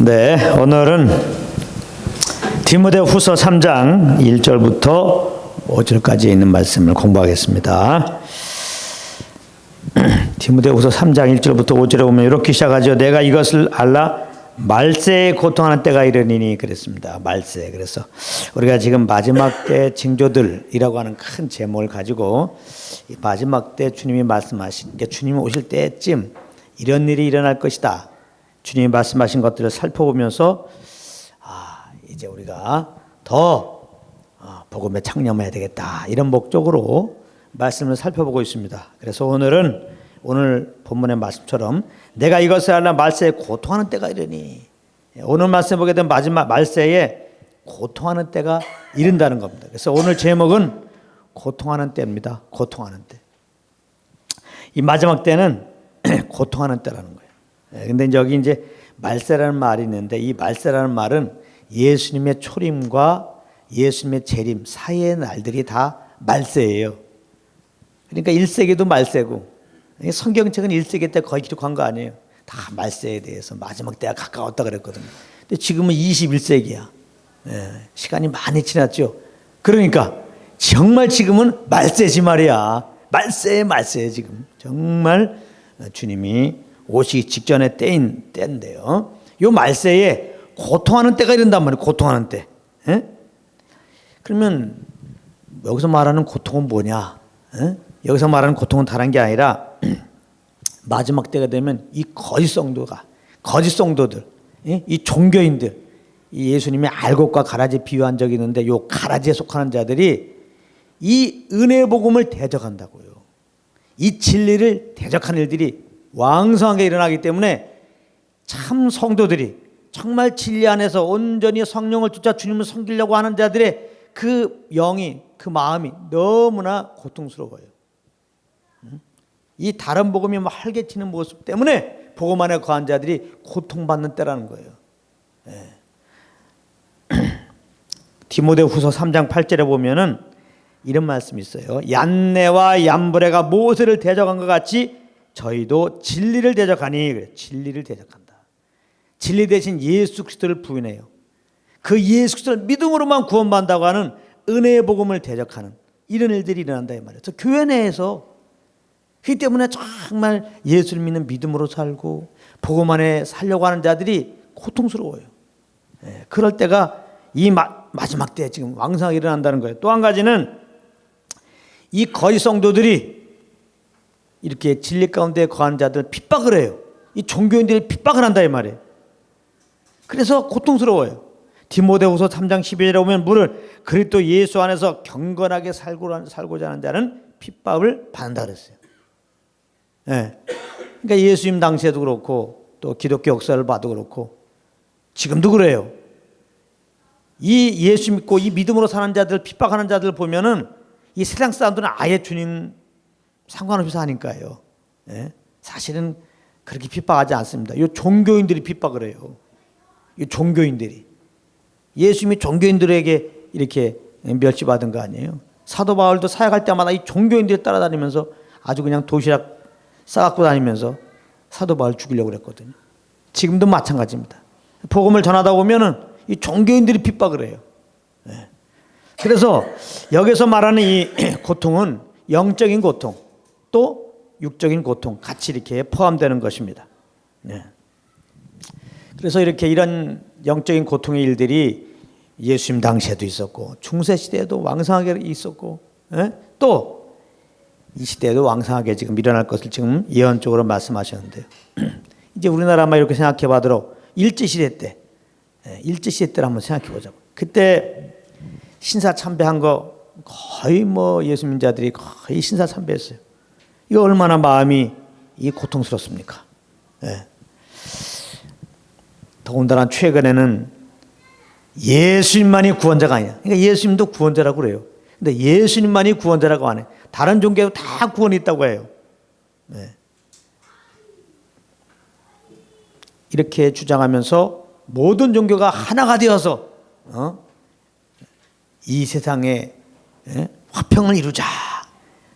네, 오늘은 디모데후서 3장 1절부터 5절까지 있는 말씀을 공부하겠습니다. 디모데후서 3장 1절부터 5절에 보면 이렇게 시작하죠. 내가 이것을 알라 말세에 고통하는 때가 이르니니 그랬습니다. 말세. 그래서 우리가 지금 마지막 때 징조들이라고 하는 큰 제목을 가지고 이 마지막 때 주님이 말씀하신, 그러니까 주님이 오실 때쯤 이런 일이 일어날 것이다. 주님이 말씀하신 것들을 살펴보면서 이제 우리가 더 복음에 창념해야 되겠다, 이런 목적으로 말씀을 살펴보고 있습니다. 그래서 오늘 본문의 말씀처럼 내가 이것을 알라 말세에 고통하는 때가 이르니, 오늘 말씀 보게 된 마지막 말세에 고통하는 때가 이른다는 겁니다. 그래서 오늘 제목은 고통하는 때입니다. 고통하는 때. 이 마지막 때는 고통하는 때라는 거예요. 근데 여기 이제 말세라는 말이 있는데, 이 말세라는 말은 예수님의 초림과 예수님의 재림 사이의 날들이 다 말세예요. 그러니까 1세기도 말세고, 성경책은 1세기 때 거의 기록한 거 아니에요. 다 말세에 대해서 마지막 때가 가까웠다 그랬거든요. 근데 지금은 21세기야. 시간이 많이 지났죠. 그러니까 정말 지금은 말세지 말이야. 말세 지금. 정말 주님이 오시기 직전의 때인데요. 요 말세에 고통하는 때가 이른단 말이에요. 고통하는 때. 그러면 여기서 말하는 고통은 뭐냐? 여기서 말하는 고통은 다른 게 아니라 마지막 때가 되면 이 거짓 성도들, 이 종교인들, 이 예수님의 알곡과 가라지 비유한 적이 있는데, 요 가라지에 속하는 자들이 이 은혜 복음을 대적한다고요. 이 진리를 대적하는 일들이 왕성하게 일어나기 때문에 참 성도들이 정말 진리 안에서 온전히 성령을 쫓아 주님을 섬기려고 하는 자들의 그 영이, 그 마음이 너무나 고통스러워요. 이 다른 복음이 활개치는 모습 때문에 복음 안에 거한 자들이 고통받는 때라는 거예요. 디모데후서 3장 8절에 보면은 이런 말씀이 있어요. 얀네와 얀브레가 모세를 대적한 것 같이 저희도 진리를 대적하니. 그래, 진리를 대적한다. 진리 대신 예수 그리스도를 부인해요. 그 예수 그리스도를 믿음으로만 구원받는다고 하는 은혜의 복음을 대적하는 이런 일들이 일어난다 이 말이에요. 교회 내에서. 그렇기 때문에 정말 예수를 믿는 믿음으로 살고 복음 안에 살려고 하는 자들이 고통스러워요. 그럴 때가 이 마지막 때에 지금 왕성하게 일어난다는 거예요. 또 한 가지는 이 거짓 성도들이 이렇게 진리 가운데 거하는 자들 핍박을 해요. 이 종교인들이 핍박을 한다 이 말이에요. 그래서 고통스러워요. 디모데후서 3장 12절에 보면 무릇 그리스도 예수 안에서 경건하게 살고자 하는 자는 핍박을 받는다 그랬어요. 그러니까 예수님 당시에도 그렇고 또 기독교 역사를 봐도 그렇고 지금도 그래요. 이 예수 믿고 이 믿음으로 사는 자들, 핍박하는 자들 보면은 이 세상 사람들은 아예 주님 상관없이 사니까요. 사실은 그렇게 핍박하지 않습니다. 이 종교인들이 핍박을 해요. 이 종교인들이. 예수님이 종교인들에게 이렇게 멸시받은 거 아니에요. 사도 바울도 사역할 때마다 이 종교인들이 따라다니면서 아주 그냥 도시락 싸갖고 다니면서 사도 바울 죽이려고 그랬거든요. 지금도 마찬가지입니다. 복음을 전하다 보면은 이 종교인들이 핍박을 해요. 그래서 여기서 말하는 이 고통은 영적인 고통, 또 육적인 고통 같이 이렇게 포함되는 것입니다. 그래서 이런 영적인 고통의 일들이 예수님 당시에도 있었고 중세 시대에도 왕성하게 있었고 또 이 시대에도 왕성하게 지금 일어날 것을 지금 예언적으로 말씀하셨는데요. 이제 우리나라만 이렇게 생각해 봐도록 일제시대 때를 한번 생각해 보자고. 그때 신사참배한 거 거의 예수민자들이 거의 신사참배했어요. 이거 얼마나 마음이 고통스럽습니까? 더군다나 최근에는 예수님만이 구원자가 아니야. 그러니까 예수님도 구원자라고 그래요. 근데 예수님만이 구원자라고 안 해. 다른 종교도 다 구원이 있다고 해요. 이렇게 주장하면서 모든 종교가 하나가 되어서 이 세상에 화평을 이루자,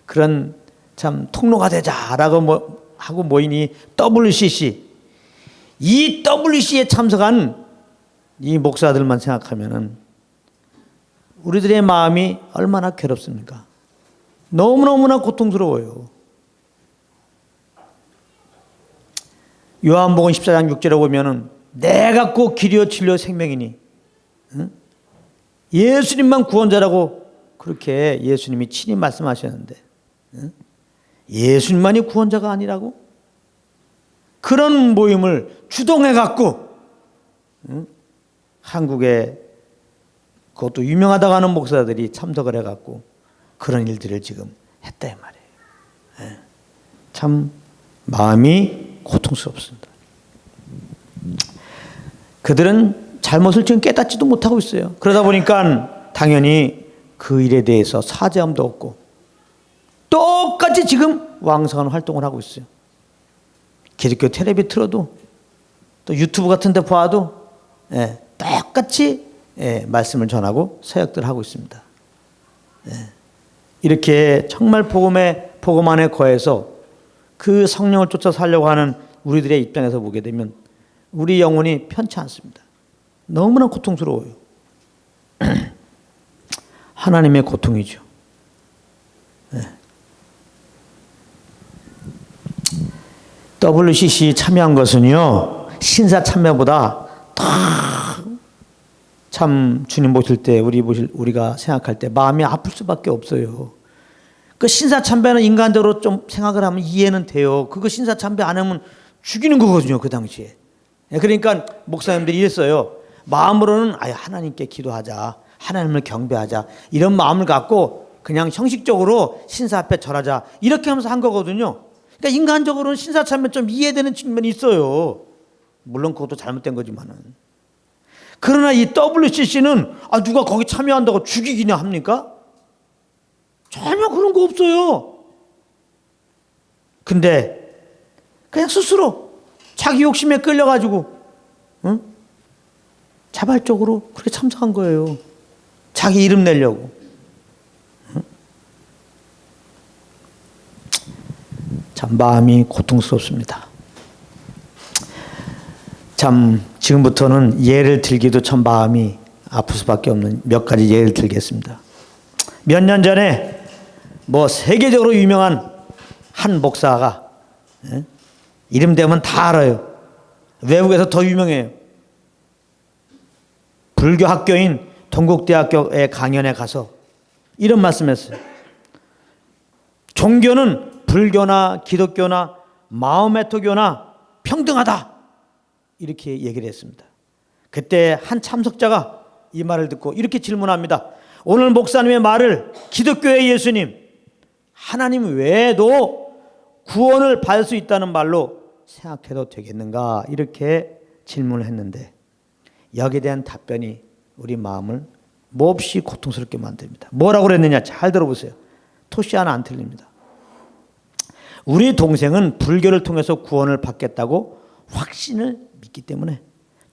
그런 참 통로가 되자라고 하고 모인 이 WCC, 이 WC에 참석한 이 목사들만 생각하면은 우리들의 마음이 얼마나 괴롭습니까? 너무너무나 고통스러워요. 요한복음 14장 6절에 보면은 내가 꼭 길이요 진리요 생명이니, 응? 예수님만 구원자라고 그렇게 예수님이 친히 말씀하셨는데, 응? 예수님만이 구원자가 아니라고? 그런 모임을 주동해 갖고, 응? 한국에 그것도 유명하다고 하는 목사들이 참석을 해 갖고 그런 일들을 지금 했다 이 말이에요. 참 마음이 고통스럽습니다. 그들은 잘못을 지금 깨닫지도 못하고 있어요. 그러다 보니까 당연히 그 일에 대해서 사죄함도 없고 똑같이 지금 왕성한 활동을 하고 있어요. 기독교 텔레비 틀어도 또 유튜브 같은 데 봐도 똑같이 말씀을 전하고 사역들을 하고 있습니다. 이렇게 정말 복음 안에 거해서 그 성령을 쫓아 살려고 하는 우리들의 입장에서 보게 되면 우리 영혼이 편치 않습니다. 너무나 고통스러워요. 하나님의 고통이죠. WCC 참여한 것은요, 신사 참여보다 더 참 주님 보실 때 우리가 생각할 때 마음이 아플 수밖에 없어요. 그 신사 참배는 인간적으로 좀 생각을 하면 이해는 돼요. 그거 신사 참배 안 하면 죽이는 거거든요, 그 당시에. 그러니까 목사님들이 이랬어요. 마음으로는 하나님께 기도하자, 하나님을 경배하자, 이런 마음을 갖고 그냥 형식적으로 신사 앞에 절하자, 이렇게 하면서 한 거거든요. 그러니까 인간적으로는 신사 참배 좀 이해되는 측면이 있어요. 물론 그것도 잘못된 거지만은. 그러나 이 WCC는 누가 거기 참여한다고 죽이기냐 합니까? 전혀 그런 거 없어요. 근데 그냥 스스로 자기 욕심에 끌려가지고 자발적으로 그렇게 참석한 거예요. 자기 이름 내려고. 참 마음이 고통스럽습니다. 참 지금부터는 예를 들기도 참 마음이 아플 수밖에 없는 몇 가지 예를 들겠습니다. 몇 년 전에 세계적으로 유명한 한 목사가, 이름 대면 다 알아요. 외국에서 더 유명해요. 불교 학교인 동국대학교의 강연에 가서 이런 말씀했어요. 종교는 불교나 기독교나 마호메토교나 평등하다, 이렇게 얘기를 했습니다. 그때 한 참석자가 이 말을 듣고 이렇게 질문합니다. 오늘 목사님의 말을 기독교의 예수님, 하나님 외에도 구원을 받을 수 있다는 말로 생각해도 되겠는가, 이렇게 질문을 했는데 여기에 대한 답변이 우리 마음을 몹시 고통스럽게 만듭니다. 뭐라고 그랬느냐, 잘 들어보세요. 토시 하나 안 틀립니다. 우리 동생은 불교를 통해서 구원을 받겠다고 확신을 믿기 때문에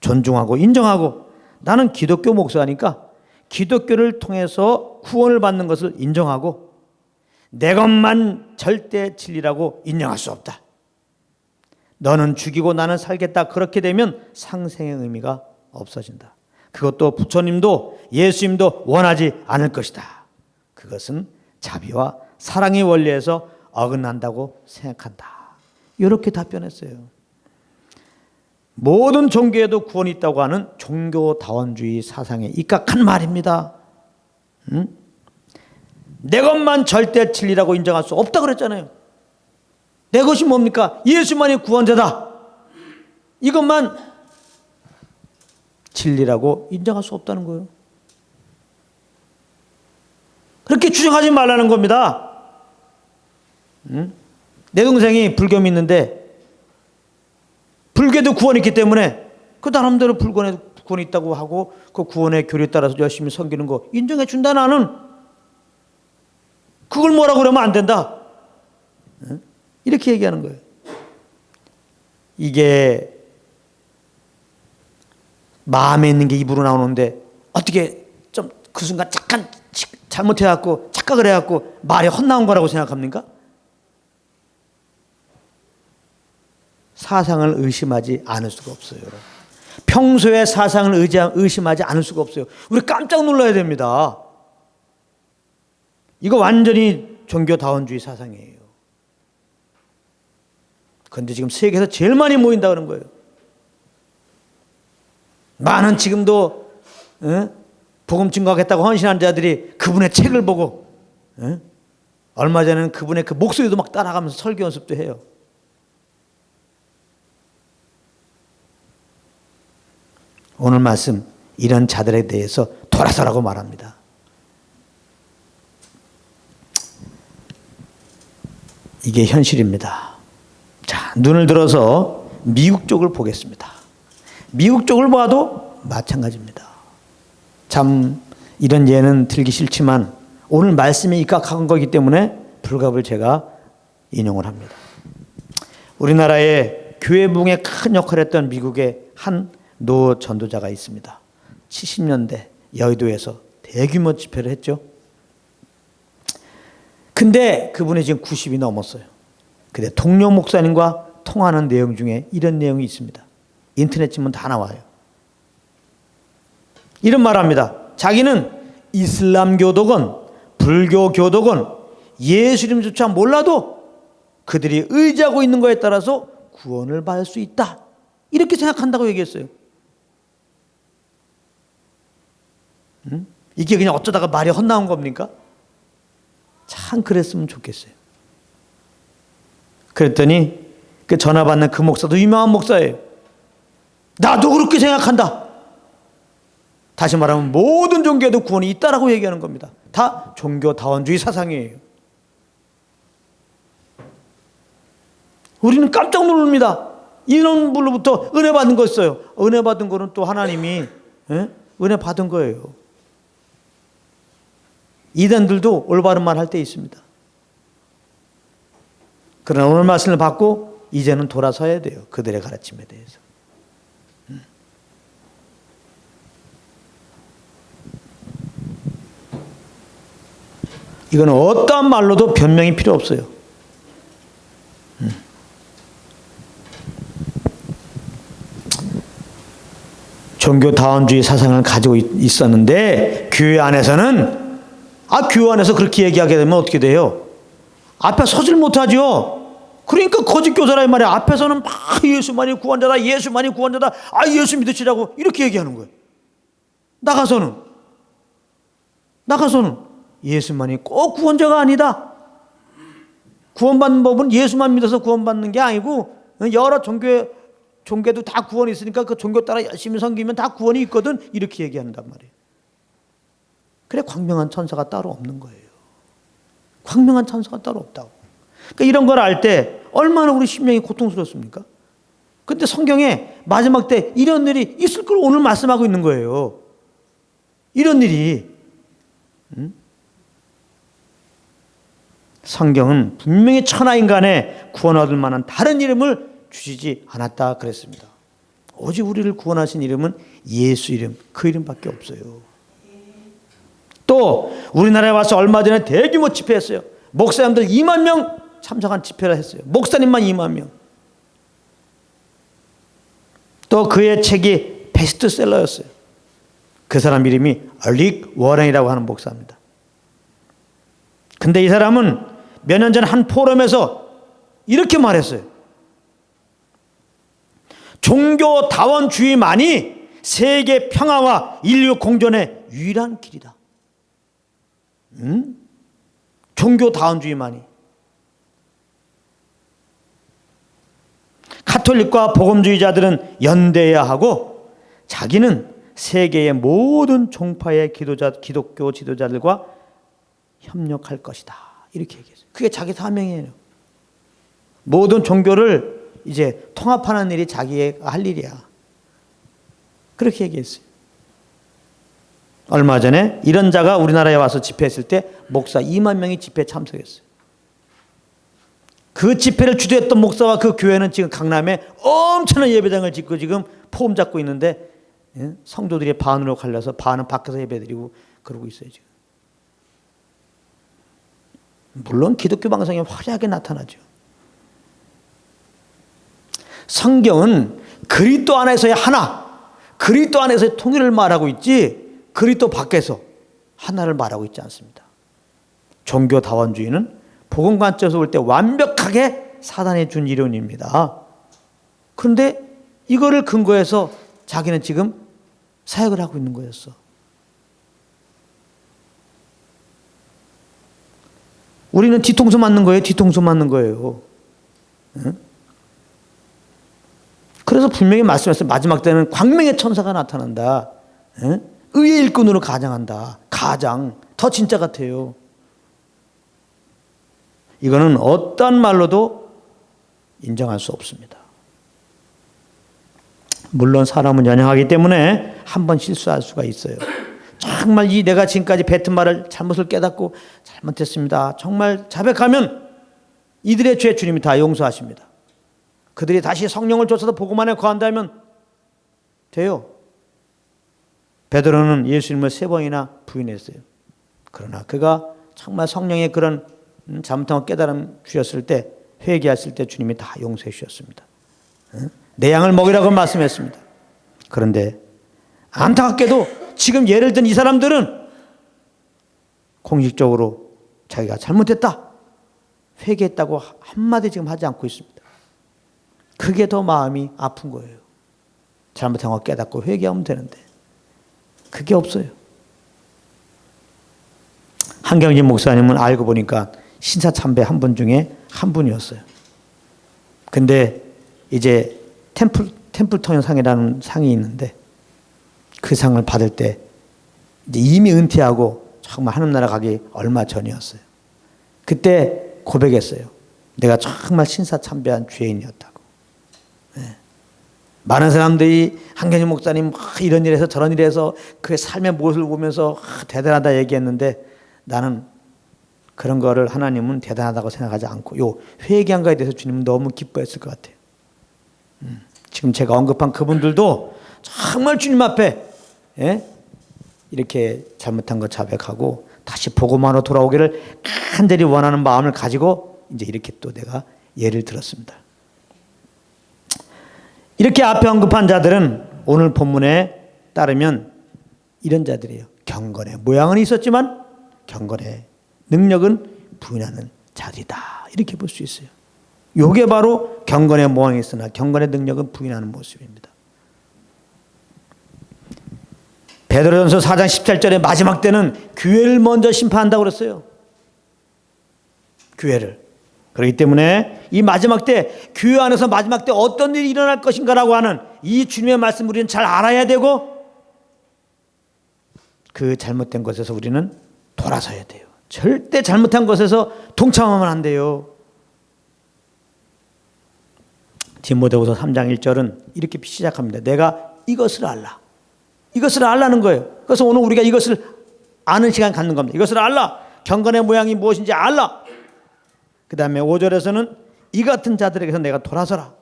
존중하고 인정하고, 나는 기독교 목사니까 기독교를 통해서 구원을 받는 것을 인정하고 내 것만 절대 진리라고 인정할 수 없다. 너는 죽이고 나는 살겠다. 그렇게 되면 상생의 의미가 없어진다. 그것도 부처님도 예수님도 원하지 않을 것이다. 그것은 자비와 사랑의 원리에서 어긋난다고 생각한다. 이렇게 답변했어요. 모든 종교에도 구원이 있다고 하는 종교다원주의 사상에 입각한 말입니다. 내 것만 절대 진리라고 인정할 수 없다 그랬잖아요. 내 것이 뭡니까? 예수만이 구원자다. 이것만 진리라고 인정할 수 없다는 거예요. 그렇게 주장하지 말라는 겁니다. 내 동생이 불교 믿는데 불교도 구원이 있기 때문에 그 나름대로 불교에 구원이 있다고 하고 그 구원의 교리에 따라서 열심히 섬기는 거 인정해 준다. 나는 그걸 뭐라고 그러면 안 된다. 이렇게 얘기하는 거예요. 이게 마음에 있는 게 입으로 나오는데 어떻게 좀 그 순간 잠깐 잘못해갖고 착각을 해갖고 말이 헛나온 거라고 생각합니까? 사상을 의심하지 않을 수가 없어요. 평소에 사상을 의심하지 않을 수가 없어요. 우리 깜짝 놀라야 됩니다. 이거 완전히 종교다원주의 사상이에요. 그런데 지금 세계에서 제일 많이 모인다 그런 거예요. 많은 지금도 복음 증거하겠다고 헌신한 자들이 그분의 책을 보고 얼마 전에는 그분의 그 목소리도 막 따라가면서 설교 연습도 해요. 오늘 말씀 이런 자들에 대해서 돌아서라고 말합니다. 이게 현실입니다. 자, 눈을 들어서 미국 쪽을 보겠습니다. 미국 쪽을 봐도 마찬가지입니다. 참 이런 예는 들기 싫지만 오늘 말씀에 입각한 거기 때문에 불갑을 제가 인용을 합니다. 우리나라의 교회 부흥에 큰 역할을 했던 미국의 한 노 전도자가 있습니다. 70년대 여의도에서 대규모 집회를 했죠. 근데 그분이 지금 90이 넘었어요. 근데 동료 목사님과 통화하는 내용 중에 이런 내용이 있습니다. 인터넷 치면 다 나와요. 이런 말합니다. 자기는 이슬람교도건 불교교도건 예수님조차 몰라도 그들이 의지하고 있는 것에 따라서 구원을 받을 수 있다. 이렇게 생각한다고 얘기했어요. 이게 그냥 어쩌다가 말이 헛나온 겁니까? 참 그랬으면 좋겠어요. 그랬더니 그 전화 받는 그 목사도 유명한 목사예요. 나도 그렇게 생각한다. 다시 말하면 모든 종교에도 구원이 있다라고 얘기하는 겁니다. 다 종교다원주의 사상이에요. 우리는 깜짝 놀랍니다. 이런 분로부터 은혜 받은 거 있어요. 은혜 받은 거는 또 하나님이 은혜 받은 거예요. 이단들도 올바른 말 할 때 있습니다. 그러나 오늘 말씀을 받고 이제는 돌아서야 돼요. 그들의 가르침에 대해서. 이건 어떠한 말로도 변명이 필요 없어요. 종교다원주의 사상을 가지고 있었는데 교회 안에서는 교회 안에서 그렇게 얘기하게 되면 어떻게 돼요? 앞에 서질 못하죠. 그러니까 거짓 교사라 이 말이야. 앞에서는 막 예수만이 구원자다, 예수만이 구원자다, 예수 믿으시라고 이렇게 얘기하는 거예요. 나가서는 예수만이 꼭 구원자가 아니다. 구원받는 법은 예수만 믿어서 구원받는 게 아니고 여러 종교도 다 구원이 있으니까 그 종교 따라 열심히 섬기면 다 구원이 있거든. 이렇게 얘기한단 말이에요. 그래 광명한 천사가 따로 없는 거예요. 광명한 천사가 따로 없다고. 그러니까 이런 걸 알 때 얼마나 우리 심령이 고통스럽습니까? 그런데 성경에 마지막 때 이런 일이 있을 걸 오늘 말씀하고 있는 거예요. 이런 일이. 성경은 분명히 천하인간에 구원 얻을 만한 다른 이름을 주시지 않았다 그랬습니다. 오직 우리를 구원하신 이름은 예수 이름, 그 이름밖에 없어요. 또 우리나라에 와서 얼마 전에 대규모 집회했어요. 목사님들 2만 명 참석한 집회를 했어요. 목사님만 2만 명. 또 그의 책이 베스트셀러였어요. 그 사람 이름이 릭 워렌이라고 하는 목사입니다. 근데 이 사람은 몇 년 전 한 포럼에서 이렇게 말했어요. 종교다원주의만이 세계 평화와 인류 공존의 유일한 길이다. 종교다원주의만이. 가톨릭과 복음주의자들은 연대해야 하고 자기는 세계의 모든 종파의 기독교 지도자들과 협력할 것이다. 이렇게 얘기했어요. 그게 자기 사명이에요. 모든 종교를 이제 통합하는 일이 자기가 할 일이야. 그렇게 얘기했어요. 얼마 전에 이런 자가 우리나라에 와서 집회했을 때 목사 2만 명이 집회에 참석했어요. 그 집회를 주도했던 목사와 그 교회는 지금 강남에 엄청난 예배당을 짓고 지금 폼 잡고 있는데 성도들이 반으로 갈려서 반은 밖에서 예배드리고 그러고 있어요 지금. 물론 기독교 방송에 화려하게 나타나죠. 성경은 그리스도 안에서의 하나, 그리스도 안에서의 통일을 말하고 있지 그리스도 밖에서 하나를 말하고 있지 않습니다. 종교다원주의는 복음 관점에서 볼 때 완벽하게 사단이 준 이론입니다. 그런데 이거를 근거해서 자기는 지금 사역을 하고 있는 거였어. 우리는 뒤통수 맞는 거예요. 뒤통수 맞는 거예요. 응? 그래서 분명히 말씀했어요. 마지막 때는 광명의 천사가 나타난다. 응? 의의 일꾼으로 가장한다. 가장. 더 진짜 같아요. 이거는 어떤 말로도 인정할 수 없습니다. 물론 사람은 연약하기 때문에 한 번 실수할 수가 있어요. 정말 내가 지금까지 뱉은 말을 잘못을 깨닫고 잘못했습니다. 정말 자백하면 이들의 죄 주님이 다 용서하십니다. 그들이 다시 성령을 쫓아서 복음 안에 거한다면 돼요. 베드로는 예수님을 3번이나 부인했어요. 그러나 그가 정말 성령의 그런 잘못한 걸 깨달음 주셨을 때, 회개했을 때 주님이 다 용서해 주셨습니다. 내 양을 먹이라고 말씀했습니다. 그런데 안타깝게도 지금 예를 든 이 사람들은 공식적으로 자기가 잘못했다, 회개했다고 한마디 지금 하지 않고 있습니다. 그게 더 마음이 아픈 거예요. 잘못한 거 깨닫고 회개하면 되는데 그게 없어요. 한경진 목사님은 알고 보니까 신사참배 한 분 중에 한 분이었어요. 근데 이제 템플턴 상이라는 상이 있는데 그 상을 받을 때 이제 이미 은퇴하고 정말 하늘나라 가기 얼마 전이었어요. 그때 고백했어요. 내가 정말 신사참배한 죄인이었다고. 네. 많은 사람들이 한경진 목사님 이런 일에서 저런 일에서 그 삶의 모습을 보면서 대단하다 얘기했는데 나는 그런 거를 하나님은 대단하다고 생각하지 않고 요 회개한 거에 대해서 주님은 너무 기뻐했을 것 같아요. 지금 제가 언급한 그분들도 정말 주님 앞에 이렇게 잘못한 거 자백하고 다시 복음으로 돌아오기를 간절히 원하는 마음을 가지고 이제 이렇게 또 내가 예를 들었습니다. 이렇게 앞에 언급한 자들은 오늘 본문에 따르면 이런 자들이에요. 경건의 모양은 있었지만 경건의 능력은 부인하는 자들이다. 이렇게 볼 수 있어요. 이게 바로 경건의 모양이 있으나 경건의 능력은 부인하는 모습입니다. 베드로전서 4장 17절의 마지막 때는 교회를 먼저 심판한다고 그랬어요. 교회를. 그렇기 때문에 이 마지막 때 교회 안에서 마지막 때 어떤 일이 일어날 것인가라고 하는 이 주님의 말씀 우리는 잘 알아야 되고 그 잘못된 것에서 우리는 돌아서야 돼요. 절대 잘못한 것에서 동참하면 안 돼요. 디모데후서 3장 1절은 이렇게 시작합니다. 내가 이것을 알라. 이것을 알라는 거예요. 그래서 오늘 우리가 이것을 아는 시간 갖는 겁니다. 이것을 알라. 경건의 모양이 무엇인지 알라. 그 다음에 5절에서는 이 같은 자들에게서 내가 돌아서라.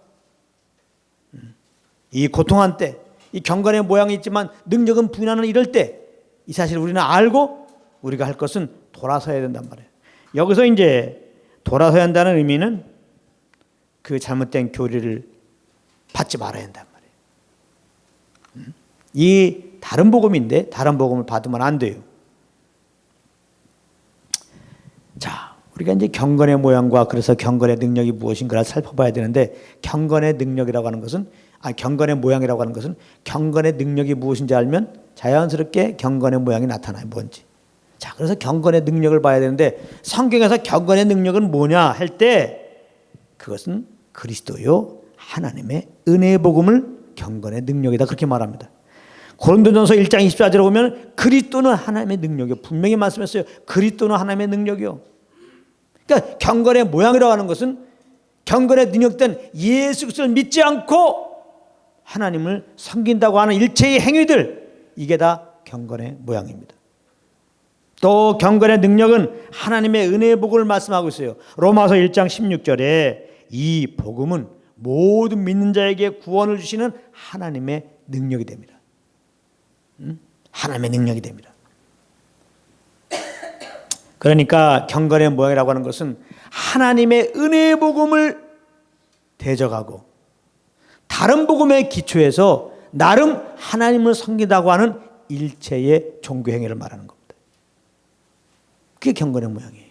이 고통한 때, 이 경건의 모양이 있지만 능력은 부인하는 이럴 때 이 사실을 우리는 알고 우리가 할 것은 돌아서야 된단 말이에요. 여기서 이제 돌아서야 한다는 의미는 그 잘못된 교리를 받지 말아야 한단 말이에요. 이 다른 복음인데 다른 복음을 받으면 안 돼요. 자, 우리가 이제 경건의 모양과 그래서 경건의 능력이 무엇인가를 살펴봐야 되는데 경건의 능력이라고 하는 것은 경건의 모양이라고 하는 것은 경건의 능력이 무엇인지 알면 자연스럽게 경건의 모양이 나타나요. 뭔지. 자, 그래서 경건의 능력을 봐야 되는데 성경에서 경건의 능력은 뭐냐 할 때 그것은 그리스도요 하나님의 은혜의 복음을 경건의 능력이다 그렇게 말합니다. 고린도전서 1장 24절에 보면 그리스도는 하나님의 능력이요. 분명히 말씀했어요. 그리스도는 하나님의 능력이요. 그러니까 경건의 모양이라고 하는 것은 경건의 능력된 예수 그리스도를 믿지 않고 하나님을 섬긴다고 하는 일체의 행위들 이게 다 경건의 모양입니다. 또 경건의 능력은 하나님의 은혜의 복음을 말씀하고 있어요. 로마서 1장 16절에 이 복음은 모든 믿는 자에게 구원을 주시는 하나님의 능력이 됩니다. 하나님의 능력이 됩니다. 그러니까 경건의 모양이라고 하는 것은 하나님의 은혜의 복음을 대적하고 다른 복음의 기초에서 나름 하나님을 섬긴다고 하는 일체의 종교 행위를 말하는 겁니다. 그게 경건의 모양이에요.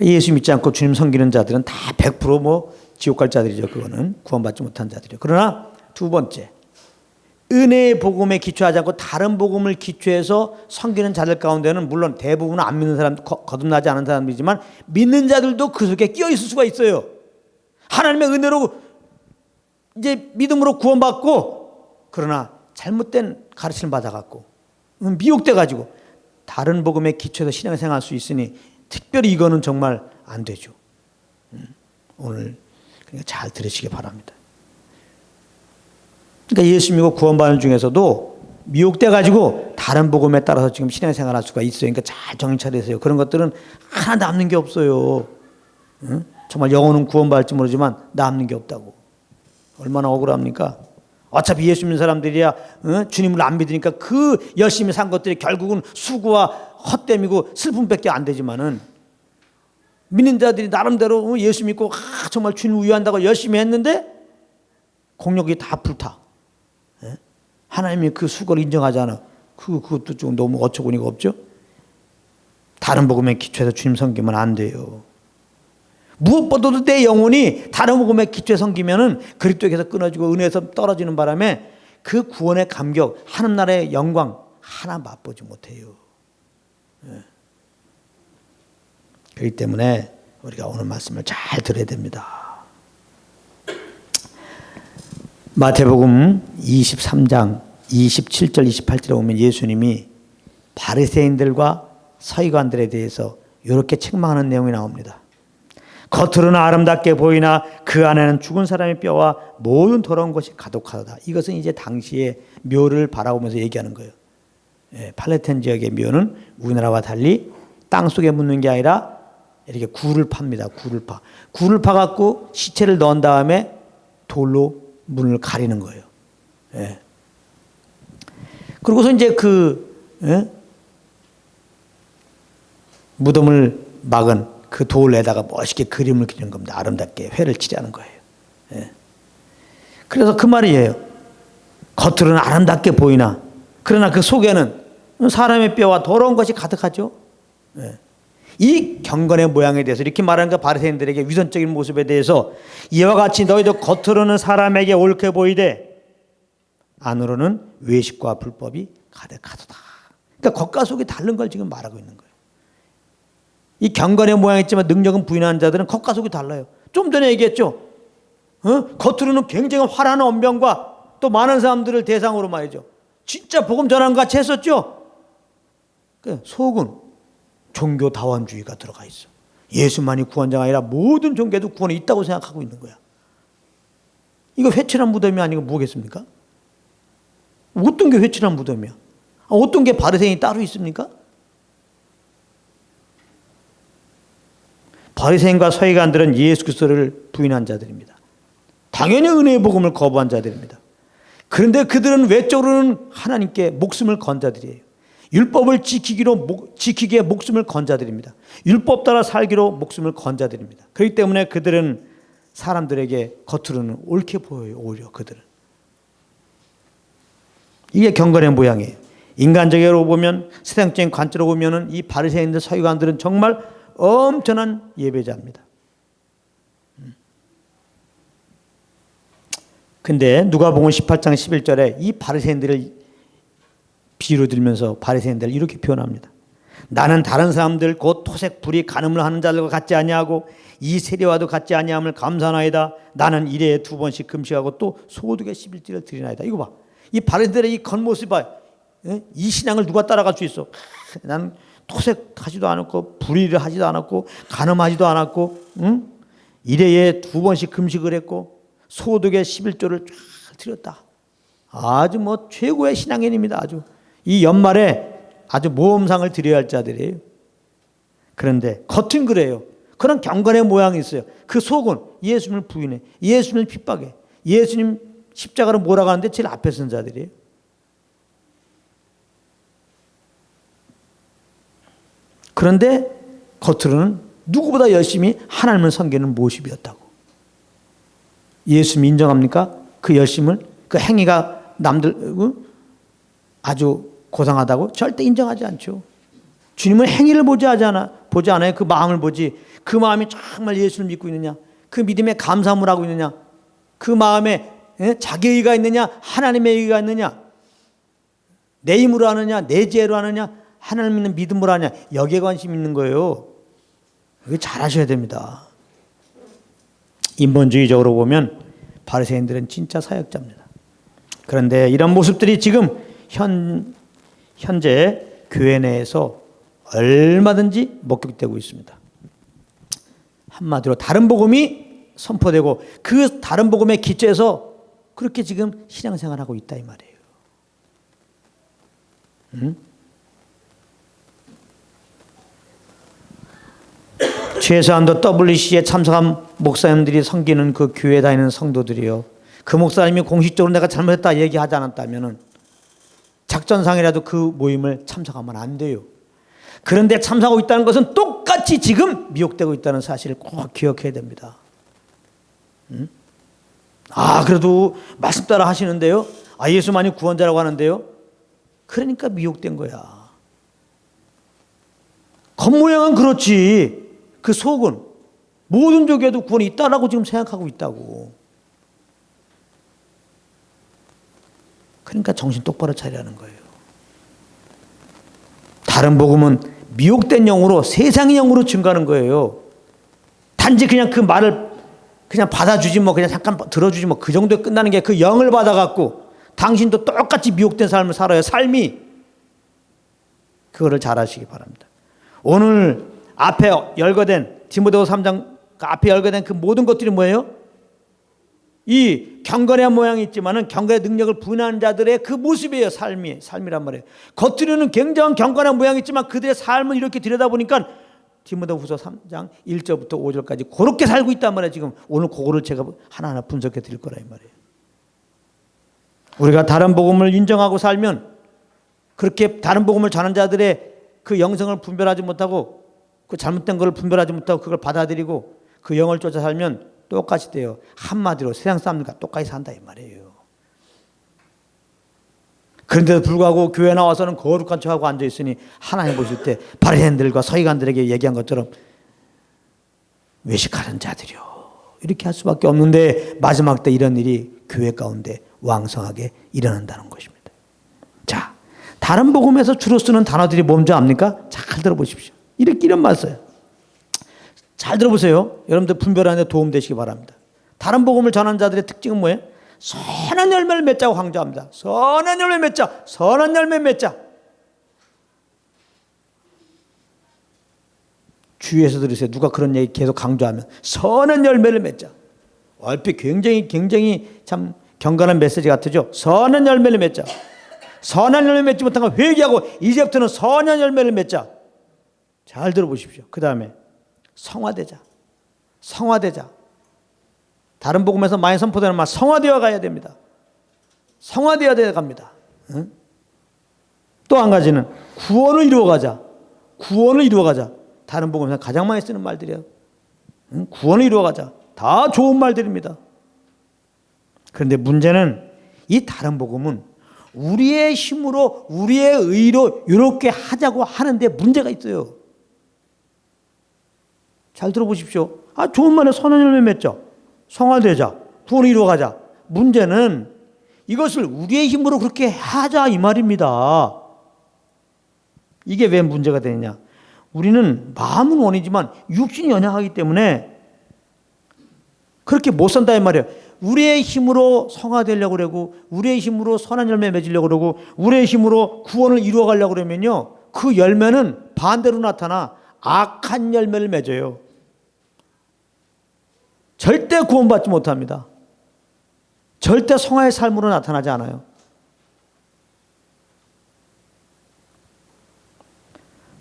예수 믿지 않고 주님 섬기는 자들은 다 100% 지옥 갈 자들이죠. 그거는 구원받지 못한 자들이죠. 그러나 두 번째, 은혜의 복음에 기초하지 않고 다른 복음을 기초해서 섬기는 자들 가운데는 물론 대부분은 안 믿는 사람, 거듭나지 않은 사람이지만 믿는 자들도 그 속에 끼어 있을 수가 있어요. 하나님의 은혜로 이제 믿음으로 구원받고 그러나 잘못된 가르침을 받아갖고 미혹돼가지고 다른 복음에 기초해서 신앙생활할 수 있으니 특별히 이거는 정말 안 되죠. 오늘 그러니까 잘 들으시기 바랍니다. 그러니까 예수 믿고 구원받는 중에서도 미혹돼가지고 다른 복음에 따라서 지금 신앙생활할 수가 있어요. 그러니까 잘 정신 차리세요. 그런 것들은 하나 남는 게 없어요. 정말 영혼은 구원받을지 모르지만 남는 게 없다고. 얼마나 억울합니까? 어차피 예수 믿는 사람들이야 주님을 안 믿으니까 그 열심히 산 것들이 결국은 수고와 헛됨이고 슬픔밖에 안 되지만은 믿는 자들이 나름대로 예수 믿고 정말 주님을 위한다고 열심히 했는데 공력이 다 불타. 하나님이 그 수고를 인정하지 않아. 그것도 좀 너무 어처구니가 없죠. 다른 복음에 기초해서 주님 섬기면 안 돼요. 무엇보다도 내 영혼이 다른 복음에 기초해 섬기면은 그리스도에게서 끊어지고 은혜에서 떨어지는 바람에 그 구원의 감격, 하나님 나라의 영광 하나 맛보지 못해요. 그렇기 때문에 우리가 오늘 말씀을 잘 들어야 됩니다. 마태복음 23장 27절 28절에 보면 예수님이 바리새인들과 서기관들에 대해서 이렇게 책망하는 내용이 나옵니다. 겉으로는 아름답게 보이나 그 안에는 죽은 사람의 뼈와 모든 더러운 것이 가득하다. 이것은 이제 당시의 묘를 바라보면서 얘기하는 거예요. 팔레스타인 지역의 묘는 우리나라와 달리 땅 속에 묻는 게 아니라 이렇게 굴을 팝니다. 굴을 파갖고 시체를 넣은 다음에 돌로 문을 가리는 거예요. 그리고서 이제 무덤을 막은 그 돌에다가 멋있게 그림을 그리는 겁니다. 아름답게 회를 칠하는 거예요. 그래서 그 말이에요. 겉으로는 아름답게 보이나 그러나 그 속에는 사람의 뼈와 더러운 것이 가득하죠. 이 경건의 모양에 대해서 이렇게 말하는 그 바리새인들에게 위선적인 모습에 대해서 이와 같이 너희도 겉으로는 사람에게 옳게 보이되 안으로는 외식과 불법이 가득하도다. 그러니까 겉과 속이 다른 걸 지금 말하고 있는 거예요. 이 경건의 모양이 있지만 능력은 부인하는 자들은 겉과 속이 달라요. 좀 전에 얘기했죠. 겉으로는 굉장히 화려한 언변과 또 많은 사람들을 대상으로 말이죠. 진짜 복음 전환 같이 했었죠. 속은 종교 다원주의가 들어가 있어. 예수만이 구원자가 아니라 모든 종교도 구원이 있다고 생각하고 있는 거야. 이거 회칠한 무덤이 아니고 뭐겠습니까? 어떤 게 회칠한 무덤이야? 어떤 게 바리새인이 따로 있습니까? 바리새인과 서기관들은 예수 그리스도를 부인한 자들입니다. 당연히 은혜의 복음을 거부한 자들입니다. 그런데 그들은 외적으로는 하나님께 목숨을 건 자들이에요. 율법을 지키기에 목숨을 건 자들입니다. 율법 따라 살기로 목숨을 건 자들입니다. 그렇기 때문에 그들은 사람들에게 겉으로는 옳게 보여요. 오히려 그들은. 이게 경건의 모양이에요. 인간적으로 보면, 세상적인 관점으로 보면 이 바리새인들 서기관들은 정말 엄청난 예배자입니다. 근데 누가복음 18장 11절에 이 바리새인들을 비유로 들면서 바리새인들을 이렇게 표현합니다. 나는 다른 사람들 곧 토색 불이 간음을 하는 자들과 같지 아니하고 이 세례와도 같지 아니함을 감사하나이다. 나는 일회에 2번씩 금식하고 또 소득의 11조를 드리나이다. 이거 봐. 이 바리새인들의 이 겉모습 봐. 이 신앙을 누가 따라갈 수 있어? 나는 토색하지도 않았고 불의를 하지도 않았고 간음하지도 않았고 일회에 2번씩 금식을 했고 소득의 11조를 쫙 드렸다. 아주 최고의 신앙인입니다. 아주 이 연말에 아주 모험상을 드려야 할 자들이에요. 그런데 겉은 그래요. 그런 경건의 모양이 있어요. 그 속은 예수님을 부인해, 예수님을 핍박해, 예수님 십자가로 몰아가는데 제일 앞에 선 자들이에요. 그런데 겉으로는 누구보다 열심히 하나님을 섬기는 모습이었다고. 예수님 인정합니까? 그 열심을, 그 행위가 남들 아주 고상하다고? 절대 인정하지 않죠. 주님은 행위를 보지 않아요. 그 마음을 보지. 그 마음이 정말 예수를 믿고 있느냐, 그 믿음에 감사함을 하고 있느냐, 그 마음에 자기 의가 있느냐, 하나님의 의가 있느냐, 내 힘으로 하느냐, 내 지혜로 하느냐, 하나님 믿는 믿음으로 하느냐, 여기에 관심 있는 거예요. 이거 잘 하셔야 됩니다. 인본주의적으로 보면 바리새인들은 진짜 사역자입니다. 그런데 이런 모습들이 지금 현재 교회 내에서 얼마든지 목격되고 있습니다. 한마디로 다른 복음이 선포되고 그 다른 복음에 기초해서 그렇게 지금 신앙생활하고 있다 이 말이에요. 최소한도 WC에 참석한 목사님들이 섬기는 그 교회 다니는 성도들이요, 그 목사님이 공식적으로 내가 잘못했다 얘기하지 않았다면 작전상이라도 그 모임을 참석하면 안 돼요. 그런데 참석하고 있다는 것은 똑같이 지금 미혹되고 있다는 사실을 꼭 기억해야 됩니다. 그래도 말씀 따라 하시는데요, 예수만이 구원자라고 하는데요, 그러니까 미혹된 거야. 겉모양은 그렇지, 그 속은 모든 종교에도 구원이 있다라고 지금 생각하고 있다고. 그러니까 정신 똑바로 차리라는 거예요. 다른 복음은 미혹된 영으로, 세상의 영으로 증거하는 거예요. 단지 그냥 그 말을 그냥 받아주지 그냥 잠깐 들어주지 그 정도에 끝나는 게, 그 영을 받아갖고 당신도 똑같이 미혹된 삶을 살아요. 삶이. 그거를 잘 하시기 바랍니다. 오늘 앞에 열거된 디모데후서 3장 앞에 열거된 그 모든 것들이 뭐예요? 이 경건의 모양이 있지만은 경건의 능력을 부인하는 자들의 그 모습이에요. 삶이란 말이에요. 겉으로는 굉장한 경건한 모양이 있지만 그들의 삶을 이렇게 들여다보니까 디모데후서 3장 1절부터 5절까지 그렇게 살고 있단 말이에요. 지금 오늘 그거를 제가 하나하나 분석해 드릴 거라 이 말이에요. 우리가 다른 복음을 인정하고 살면, 그렇게 다른 복음을 전하는 자들의 그 영성을 분별하지 못하고, 그 잘못된 것을 분별하지 못하고 그걸 받아들이고 그 영을 쫓아 살면 똑같이 돼요. 한마디로 세상 사람들과 똑같이 산다 이 말이에요. 그런데도 불구하고 교회 나와서는 거룩한 척하고 앉아있으니 하나님 보실 때 바리새인들과 서기관들에게 얘기한 것처럼 외식하는 자들이요, 이렇게 할 수밖에 없는데 마지막 때 이런 일이 교회 가운데 왕성하게 일어난다는 것입니다. 자, 다른 복음에서 주로 쓰는 단어들이 뭔지 압니까? 잘 들어보십시오. 이런 말 써요. 잘 들어보세요. 여러분들 분별하는 데 도움 되시기 바랍니다. 다른 복음을 전하는 자들의 특징은 뭐예요? 선한 열매를 맺자고 강조합니다. 선한 열매 맺자. 선한 열매 맺자. 주위에서 들으세요. 누가 그런 얘기 계속 강조하면 선한 열매를 맺자. 얼핏 굉장히 참 경건한 메시지 같으죠. 선한 열매를 맺자. 선한 열매 맺지 못한 거 회개하고 이제부터는 선한 열매를 맺자. 잘 들어보십시오. 그 다음에 성화되자. 다른 복음에서 많이 선포되는 말, 성화되어 가야 됩니다. 성화되어야 갑니다. 응? 또 한 가지는 구원을 이루어가자. 다른 복음에서 가장 많이 쓰는 말들이에요. 응? 구원을 이루어가자. 다 좋은 말들입니다. 그런데 문제는 이 다른 복음은 우리의 힘으로, 우리의 의로 이렇게 하자고 하는데 문제가 있어요. 잘 들어보십시오. 좋은 말에 선한 열매 맺자. 성화되자. 구원을 이루어가자. 문제는 이것을 우리의 힘으로 그렇게 하자 이 말입니다. 이게 왜 문제가 되느냐. 우리는 마음은 원이지만 육신이 연약하기 때문에 그렇게 못 산다 이 말이에요. 우리의 힘으로 성화되려고 그러고, 우리의 힘으로 선한 열매 맺으려고 그러고, 우리의 힘으로 구원을 이루어가려고 그러면요, 그 열매는 반대로 나타나 악한 열매를 맺어요. 절대 구원받지 못합니다. 절대 성화의 삶으로 나타나지 않아요.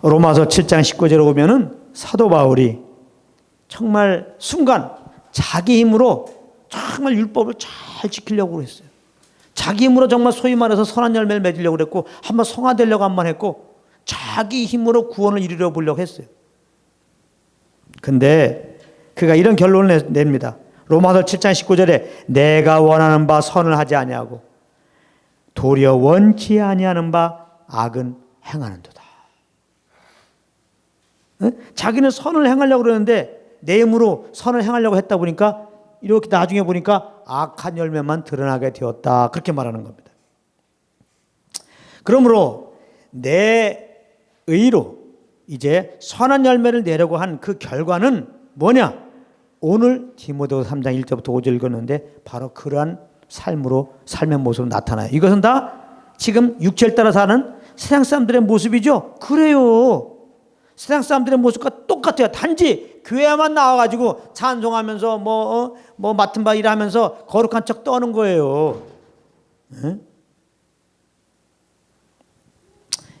로마서 7장 19절에 보면은 사도 바울이 정말 순간 자기 힘으로 정말 율법을 잘 지키려고 했어요. 자기 힘으로 정말 소위 말해서 선한 열매를 맺으려고 그랬고, 한번 성화되려고 한번 했고, 자기 힘으로 구원을 이루려 보려고 했어요. 근데 그가 이런 결론을 냅니다. 로마서 7장 19절에 내가 원하는 바 선을 하지 아니하고 도리어 원치 아니하는 바 악은 행하는도다. 자기는 선을 행하려고 그러는데 내 힘으로 선을 행하려고 했다 보니까 이렇게 나중에 보니까 악한 열매만 드러나게 되었다. 그렇게 말하는 겁니다. 그러므로 내 의로 이제 선한 열매를 내려고 한 그 결과는 뭐냐? 오늘 디모데후서 3장 1절부터 5절 읽었는데 바로 그러한 삶의 모습으로 나타나요. 이것은 다 지금 육체를 따라 사는 세상 사람들의 모습이죠. 그래요. 세상 사람들의 모습과 똑같아요. 단지 교회만 나와가지고 찬송하면서 뭐 맡은 바 일하면서 거룩한 척 떠는 거예요. 네?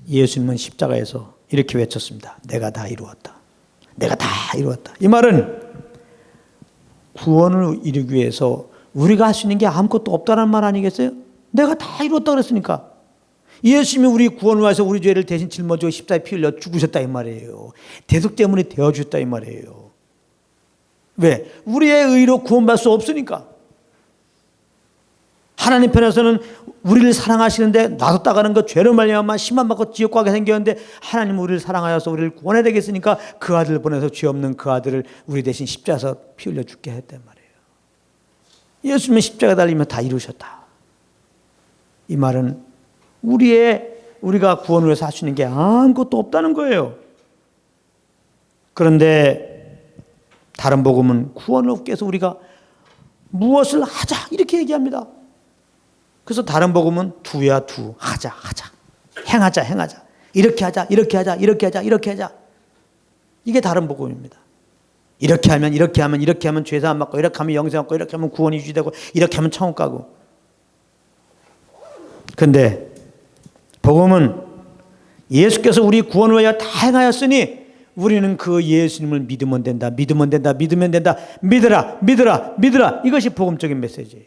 예수님은 십자가에서 이렇게 외쳤습니다. 내가 다 이루었다. 내가 다 이루었다. 이 말은 구원을 이루기 위해서 우리가 할 수 있는 게 아무것도 없다는 말 아니겠어요? 내가 다 이루었다 그랬으니까. 예수님이 우리 구원을 위해서 우리 죄를 대신 짊어지고 십자가에 피 흘려 죽으셨다 이 말이에요. 대속 때문에 되어주셨다 이 말이에요. 왜? 우리의 의로 구원받을 수 없으니까. 하나님 편에서는 우리를 사랑하시는데 놔뒀다가는 그 죄로 말미암아 심판 받고 지옥 가게 생겼는데 하나님은 우리를 사랑하여서 우리를 구원해야 되겠으니까 그 아들을 보내서 죄 없는 그 아들을 우리 대신 십자가에서 피 흘려 죽게 했단 말이에요. 예수님은 십자가 달리며 다 이루셨다. 이 말은 우리가 구원을 위해서 할 수 있는 게 아무것도 없다는 거예요. 그런데 다른 복음은 구원을 얻기 위해서 우리가 무엇을 하자 이렇게 얘기합니다. 그래서 다른 복음은 두야 두, 하자 행하자 이렇게 하자 이렇게 하자 이게 다른 복음입니다. 이렇게 하면 죄 사함 받고 이렇게 하면 영생 받고 이렇게 하면 구원이 유지되고 이렇게 하면 천국 가고. 근데 복음은 예수께서 우리 구원을 위하여 다 행하였으니 우리는 그 예수님을 믿으면 된다. 믿으라. 이것이 복음적인 메시지예요.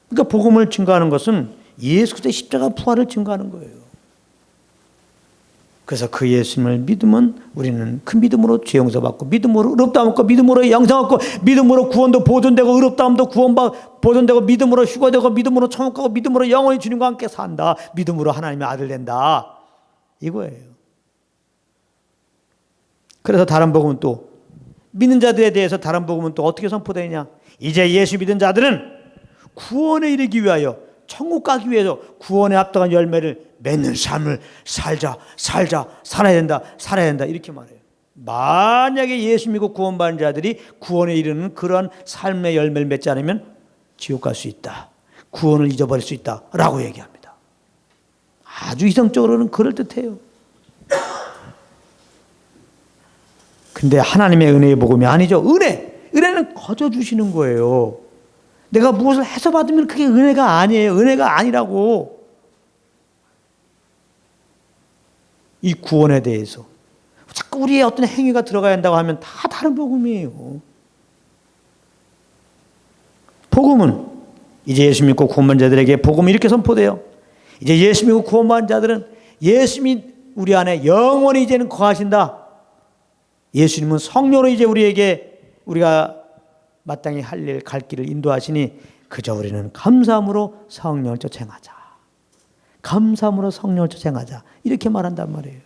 그러니까 복음을 증거하는 것은 예수 그리스도의 십자가 부활을 증거하는 거예요. 그래서 그 예수님을 믿으면 우리는 그 믿음으로 죄 용서받고 믿음으로 의롭다함 얻고 믿음으로 영생 얻고 믿음으로 구원도 보존되고 의롭다함도 보존되고 믿음으로 휴거되고 믿음으로 천국 가고 믿음으로 영원히 주님과 함께 산다. 믿음으로 하나님의 아들 된다. 이거예요. 그래서 다른 복음은 또 믿는 자들에 대해서 다른 복음은 또 어떻게 선포되느냐? 이제 예수 믿은 자들은 구원에 이르기 위하여 천국 가기 위해서 구원에 합당한 열매를 맺는 삶을 살아야 된다 이렇게 말해요. 만약에 예수 믿고 구원받은 자들이 구원에 이르는 그러한 삶의 열매를 맺지 않으면 지옥 갈 수 있다. 구원을 잊어버릴 수 있다라고 얘기합니다. 아주 이성적으로는 그럴듯해요. 근데 하나님의 은혜의 복음이 아니죠. 은혜는 거저 주시는 거예요. 내가 무엇을 해서 받으면 그게 은혜가 아니에요. 은혜가 아니라고. 이 구원에 대해서 자꾸 우리의 어떤 행위가 들어가야 한다고 하면 다 다른 복음이에요. 복음은 이제 예수 믿고 구원받은 자들에게 복음이 이렇게 선포돼요. 이제 예수 믿고 구원받은 자들은 예수님이 우리 안에 영원히 이제는 거하신다. 예수님은 성령으로 이제 우리가 마땅히 할 일, 갈 길을 인도하시니 그저 우리는 감사함으로 성령을 쫓아 행하자. 이렇게 말한단 말이에요.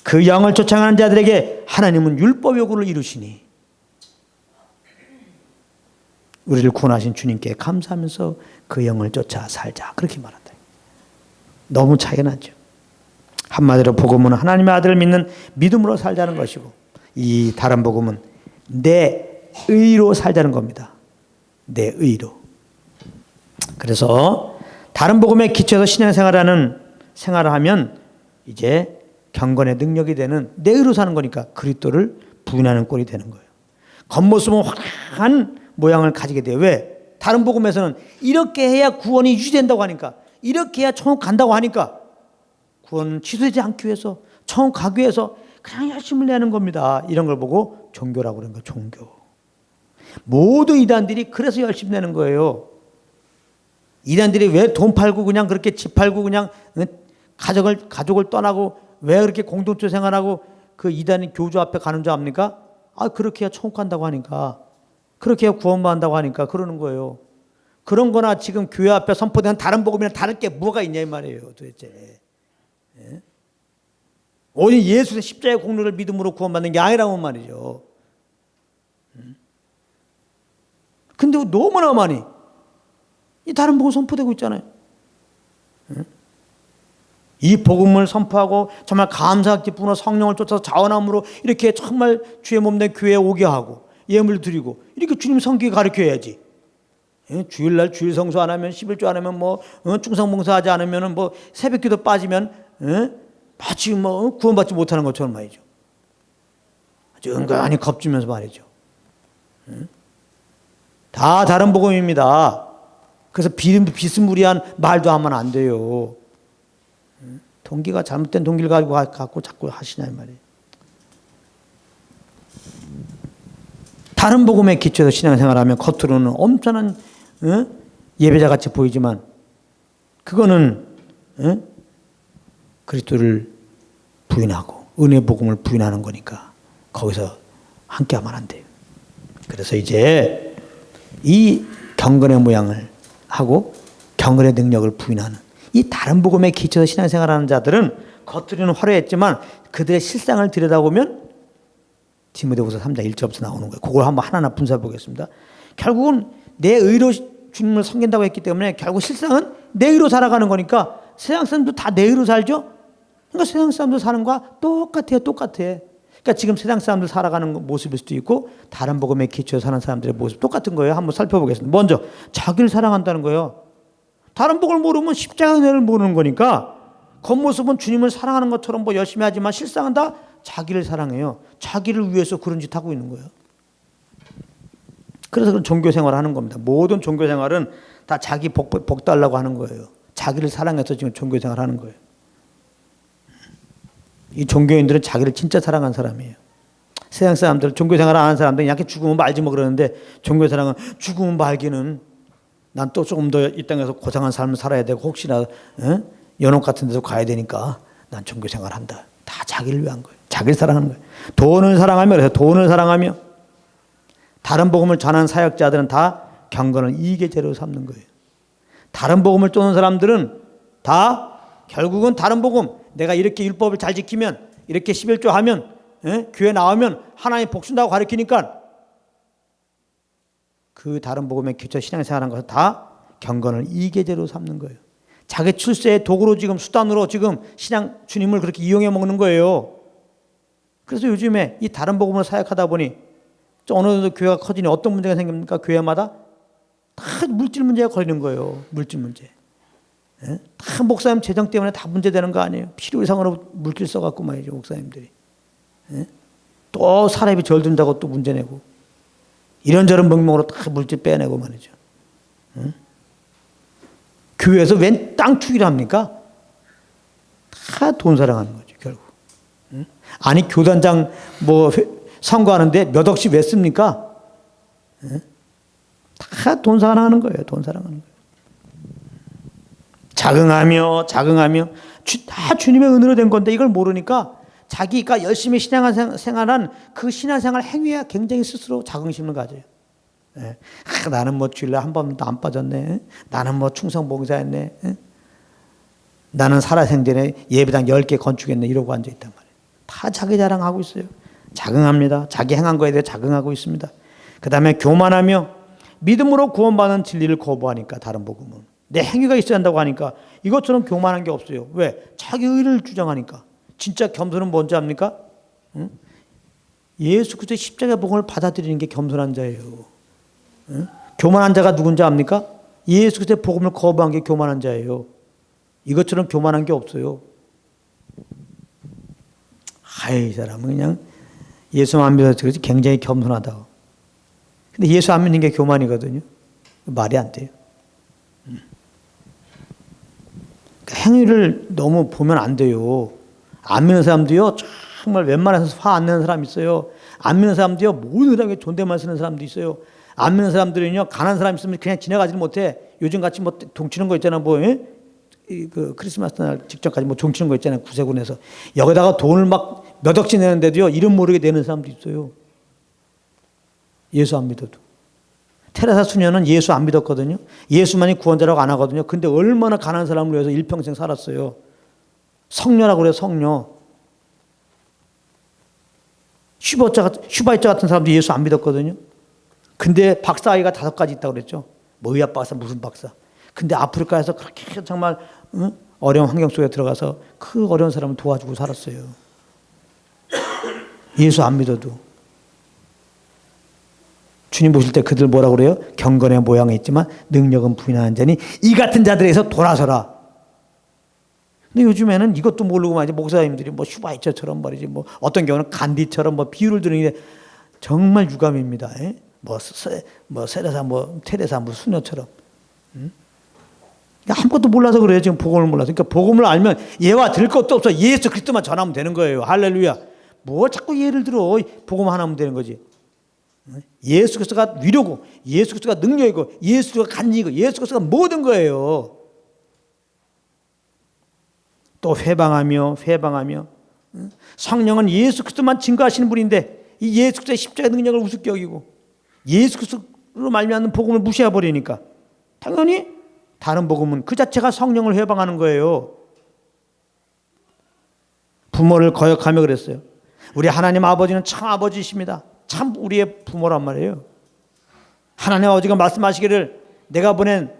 그 영을 쫓아가는 자들에게 하나님은 율법 요구를 이루시니 우리를 구원하신 주님께 감사하면서 그 영을 쫓아 살자. 그렇게 말한다. 너무 차이가 나죠. 한마디로 복음은 하나님의 아들을 믿는 믿음으로 살자는 것이고 이 다른 복음은 내 의로 살자는 겁니다. 내 의로. 그래서 다른 복음에 기초해서 신앙생활을 하면 이제 경건의 능력이 되는 내 의로 사는 거니까 그리스도를 부인하는 꼴이 되는 거예요. 겉모습은 환한 모양을 가지게 돼요. 왜? 다른 복음에서는 이렇게 해야 구원이 유지된다고 하니까 이렇게 해야 천국 간다고 하니까 구원 취소되지 않기 위해서 천국 가기 위해서 그냥 열심을 내는 겁니다. 이런 걸 보고 종교라고 그러는 거예요. 종교. 모든 이단들이 그래서 열심히 내는 거예요. 이단들이 왜 돈 팔고 그냥 그렇게 집 팔고 그냥 가족을 떠나고 왜 그렇게 공동체 생활하고 그 이단의 교주 앞에 가는 줄 압니까? 그렇게 해야 천국간다고 하니까, 그렇게 해야 구원받는다고 하니까 그러는 거예요. 그런 거나 지금 교회 앞에 선포되는 다른 복음이랑 다를 게 뭐가 있냐 이 말이에요 도대체. 예? 오직 예수의 십자가의 공로를 믿음으로 구원받는 게 아니라고 말이죠. 근데 너무나 많이 이 다른 복음 선포되고 있잖아요. 이 복음을 선포하고 정말 감사할 기쁨으로 성령을 쫓아서 자원함으로 이렇게 정말 주의 몸된 교회에 오게 하고 예물 드리고 이렇게 주님 섬기게 가르쳐야지. 주일날 주일 성수 안 하면 11조 안 하면 충성봉사하지 않으면 새벽기도 빠지면 마치 구원받지 못하는 것처럼 말이죠. 아주 은근히 겁주면서 말이죠. 다 다른 복음입니다. 그래서 비스무리한 말도 하면 안 돼요. 동기가 잘못된 동기를 갖고 자꾸 하시냐 이 말이에요. 다른 복음에 기초해서 신앙생활하면 겉으로는 엄청난 예배자같이 보이지만 그거는 그리스도를 부인하고 은혜 복음을 부인하는 거니까 거기서 함께하면 안 돼요. 그래서 이제 이 경건의 모양을 하고 경건의 능력을 부인하는 이 다른 복음에 기초해서 신앙생활하는 자들은 겉으로는 화려했지만 그들의 실상을 들여다보면 디모데후서 3장 1절부터 나오는 거예요. 그걸 한번 하나하나 분석해 보겠습니다. 결국은 내 의로 주님을 섬긴다고 했기 때문에 결국 실상은 내 의로 살아가는 거니까 세상 사람도 다 내 의로 살죠. 그러니까 세상 사람들 사는 거와 똑같아요. 그러니까 지금 세상 사람들 살아가는 모습일 수도 있고 다른 복음에 기초해서 사는 사람들의 모습 똑같은 거예요. 한번 살펴보겠습니다. 먼저 자기를 사랑한다는 거예요. 다른 복을 모르면 십자가를 모르는 거니까 겉모습은 주님을 사랑하는 것처럼 열심히 하지만 실상은 다 자기를 사랑해요. 자기를 위해서 그런 짓 하고 있는 거예요. 그래서 그런 종교생활을 하는 겁니다. 모든 종교생활은 다 자기 복 달라고 하는 거예요. 자기를 사랑해서 지금 종교생활을 하는 거예요. 이 종교인들은 자기를 진짜 사랑한 사람이에요. 세상 사람들, 종교생활을 안 하는 사람들은 약간 죽으면 말지 그러는데 종교사랑은 죽으면 말기는 난 또 조금 더 이 땅에서 고상한 삶을 살아야 되고 혹시나 연옥 같은 데서 가야 되니까 난 종교생활 한다. 다 자기를 위한 거예요. 자기를 사랑하는 거예요. 돈을 사랑하며 그래서 돈을 사랑하며 다른 복음을 전하는 사역자들은 다 경건을 이익의 재료로 삼는 거예요. 다른 복음을 쫓는 사람들은 다 결국은 다른 복음 내가 이렇게 율법을 잘 지키면 이렇게 11조 하면 교회 나오면 하나님 복 준다고 가르치니까 그 다른 복음에 기초 신앙생활하는 것은 다 경건을 이익의 재료로 삼는 거예요. 자기 출세의 도구로 지금 수단으로 지금 신앙 주님을 그렇게 이용해 먹는 거예요. 그래서 요즘에 이 다른 복음을 사역하다 보니 어느 정도 교회가 커지니 어떤 문제가 생깁니까? 교회마다 다 물질 문제가 걸리는 거예요. 물질 문제. 다 목사님 재정 때문에 다 문제되는 거 아니에요. 필요 이상으로 물질 써갖고 말이죠. 목사님들이. 또 사람이 절 든다고 또 문제 내고 이런저런 명목으로 다 물질 빼내고 말이죠. 교회에서 웬 땅 투기를 합니까? 다 돈 사랑하는 거죠, 결국. 아니, 교단장 선거하는데 몇 억씩 왜 씁니까? 다 돈 사랑하는 거예요, 돈 사랑하는 거예요. 자긍하며, 다 주님의 은혜로 된 건데 이걸 모르니까 자기가 열심히 신앙생활한 그 신앙생활 행위에 굉장히 스스로 자긍심을 가져요. 나는 주일날 한 번도 안 빠졌네. 나는 충성봉사했네. 나는 살아생전에 예배당 10개 건축했네. 이러고 앉아있단 말이에요. 다 자기 자랑하고 있어요. 자긍합니다. 자기 행한 거에 대해 자긍하고 있습니다. 그 다음에 교만하며 믿음으로 구원받는 진리를 거부하니까 다른 복음은 내 행위가 있어야 한다고 하니까 이것처럼 교만한 게 없어요. 왜? 자기 의를 주장하니까. 진짜 겸손은 뭔지 압니까? 예수 그리스도의 십자가 복음을 받아들이는 게 겸손한 자예요. 교만한 자가 누군지 압니까? 예수 그리스도의 복음을 거부한 게 교만한 자예요. 이것처럼 교만한 게 없어요. 이 사람은 그냥 예수 안 믿어서 그렇지 굉장히 겸손하다. 근데 예수 안 믿는 게 교만이거든요. 말이 안 돼요. 행위를 너무 보면 안 돼요. 안 믿는 사람도요, 정말 웬만해서 화 안 내는 사람 있어요. 안 믿는 사람도요, 모든 사람에게 존댓말 쓰는 사람도 있어요. 안 믿는 사람들은요, 가난한 사람 있으면 그냥 지나가지를 못해. 요즘 같이 동치는 거 있잖아, 그 크리스마스 날 직전까지 뭐 종치는 거 있잖아요. 구세군에서 여기다가 돈을 막 몇 억씩 내는데도요 이름 모르게 내는 사람도 있어요. 예수 안 믿어도. 테레사 수녀는 예수 안 믿었거든요. 예수만이 구원자라고 안 하거든요. 근데 얼마나 가난한 사람을 위해서 일평생 살았어요. 성녀라고 그래요. 성녀. 슈바이처 같은 사람도 예수 안 믿었거든요. 근데 박사 아이가 5가지 있다고 그랬죠. 뭐 의학 박사 무슨 박사. 근데 아프리카에서 그렇게 정말 어려운 환경 속에 들어가서 그 어려운 사람을 도와주고 살았어요. 예수 안 믿어도. 주님 보실 때 그들 뭐라고 그래요? 경건의 모양이 있지만 능력은 부인하는 자니 이 같은 자들에게서 돌아서라. 근데 요즘에는 이것도 모르고 말이지 목사님들이 뭐 슈바이처처럼 말이지 뭐 어떤 경우는 간디처럼 뭐 비유를 드리는데 정말 유감입니다. 뭐 세레사 뭐 테레사 뭐 수녀처럼. 아무것도 몰라서 그래요. 지금 복음을 몰라서. 그러니까 복음을 알면 예와 들 것도 없어. 예수 그리스도만 전하면 되는 거예요. 할렐루야. 뭐 자꾸 예를 들어. 복음 하나 하면 되는 거지. 예수 그리스도가 위로고 예수 그리스도가 능력이고 예수 그리스도가 간증이고 예수 그리스도가 모든 거예요. 또 회방하며 성령은 예수 그리스도만 증거하시는 분인데 이 예수 그리스도의 십자가의 능력을 우습게 여기고 예수 그리스도로 말미암는 복음을 무시해 버리니까 당연히 다른 복음은 그 자체가 성령을 회방하는 거예요. 부모를 거역하며 그랬어요. 우리 하나님 아버지는 참 아버지이십니다. 참 우리의 부모란 말이에요. 하나님 아버지가 말씀하시기를 내가 보낸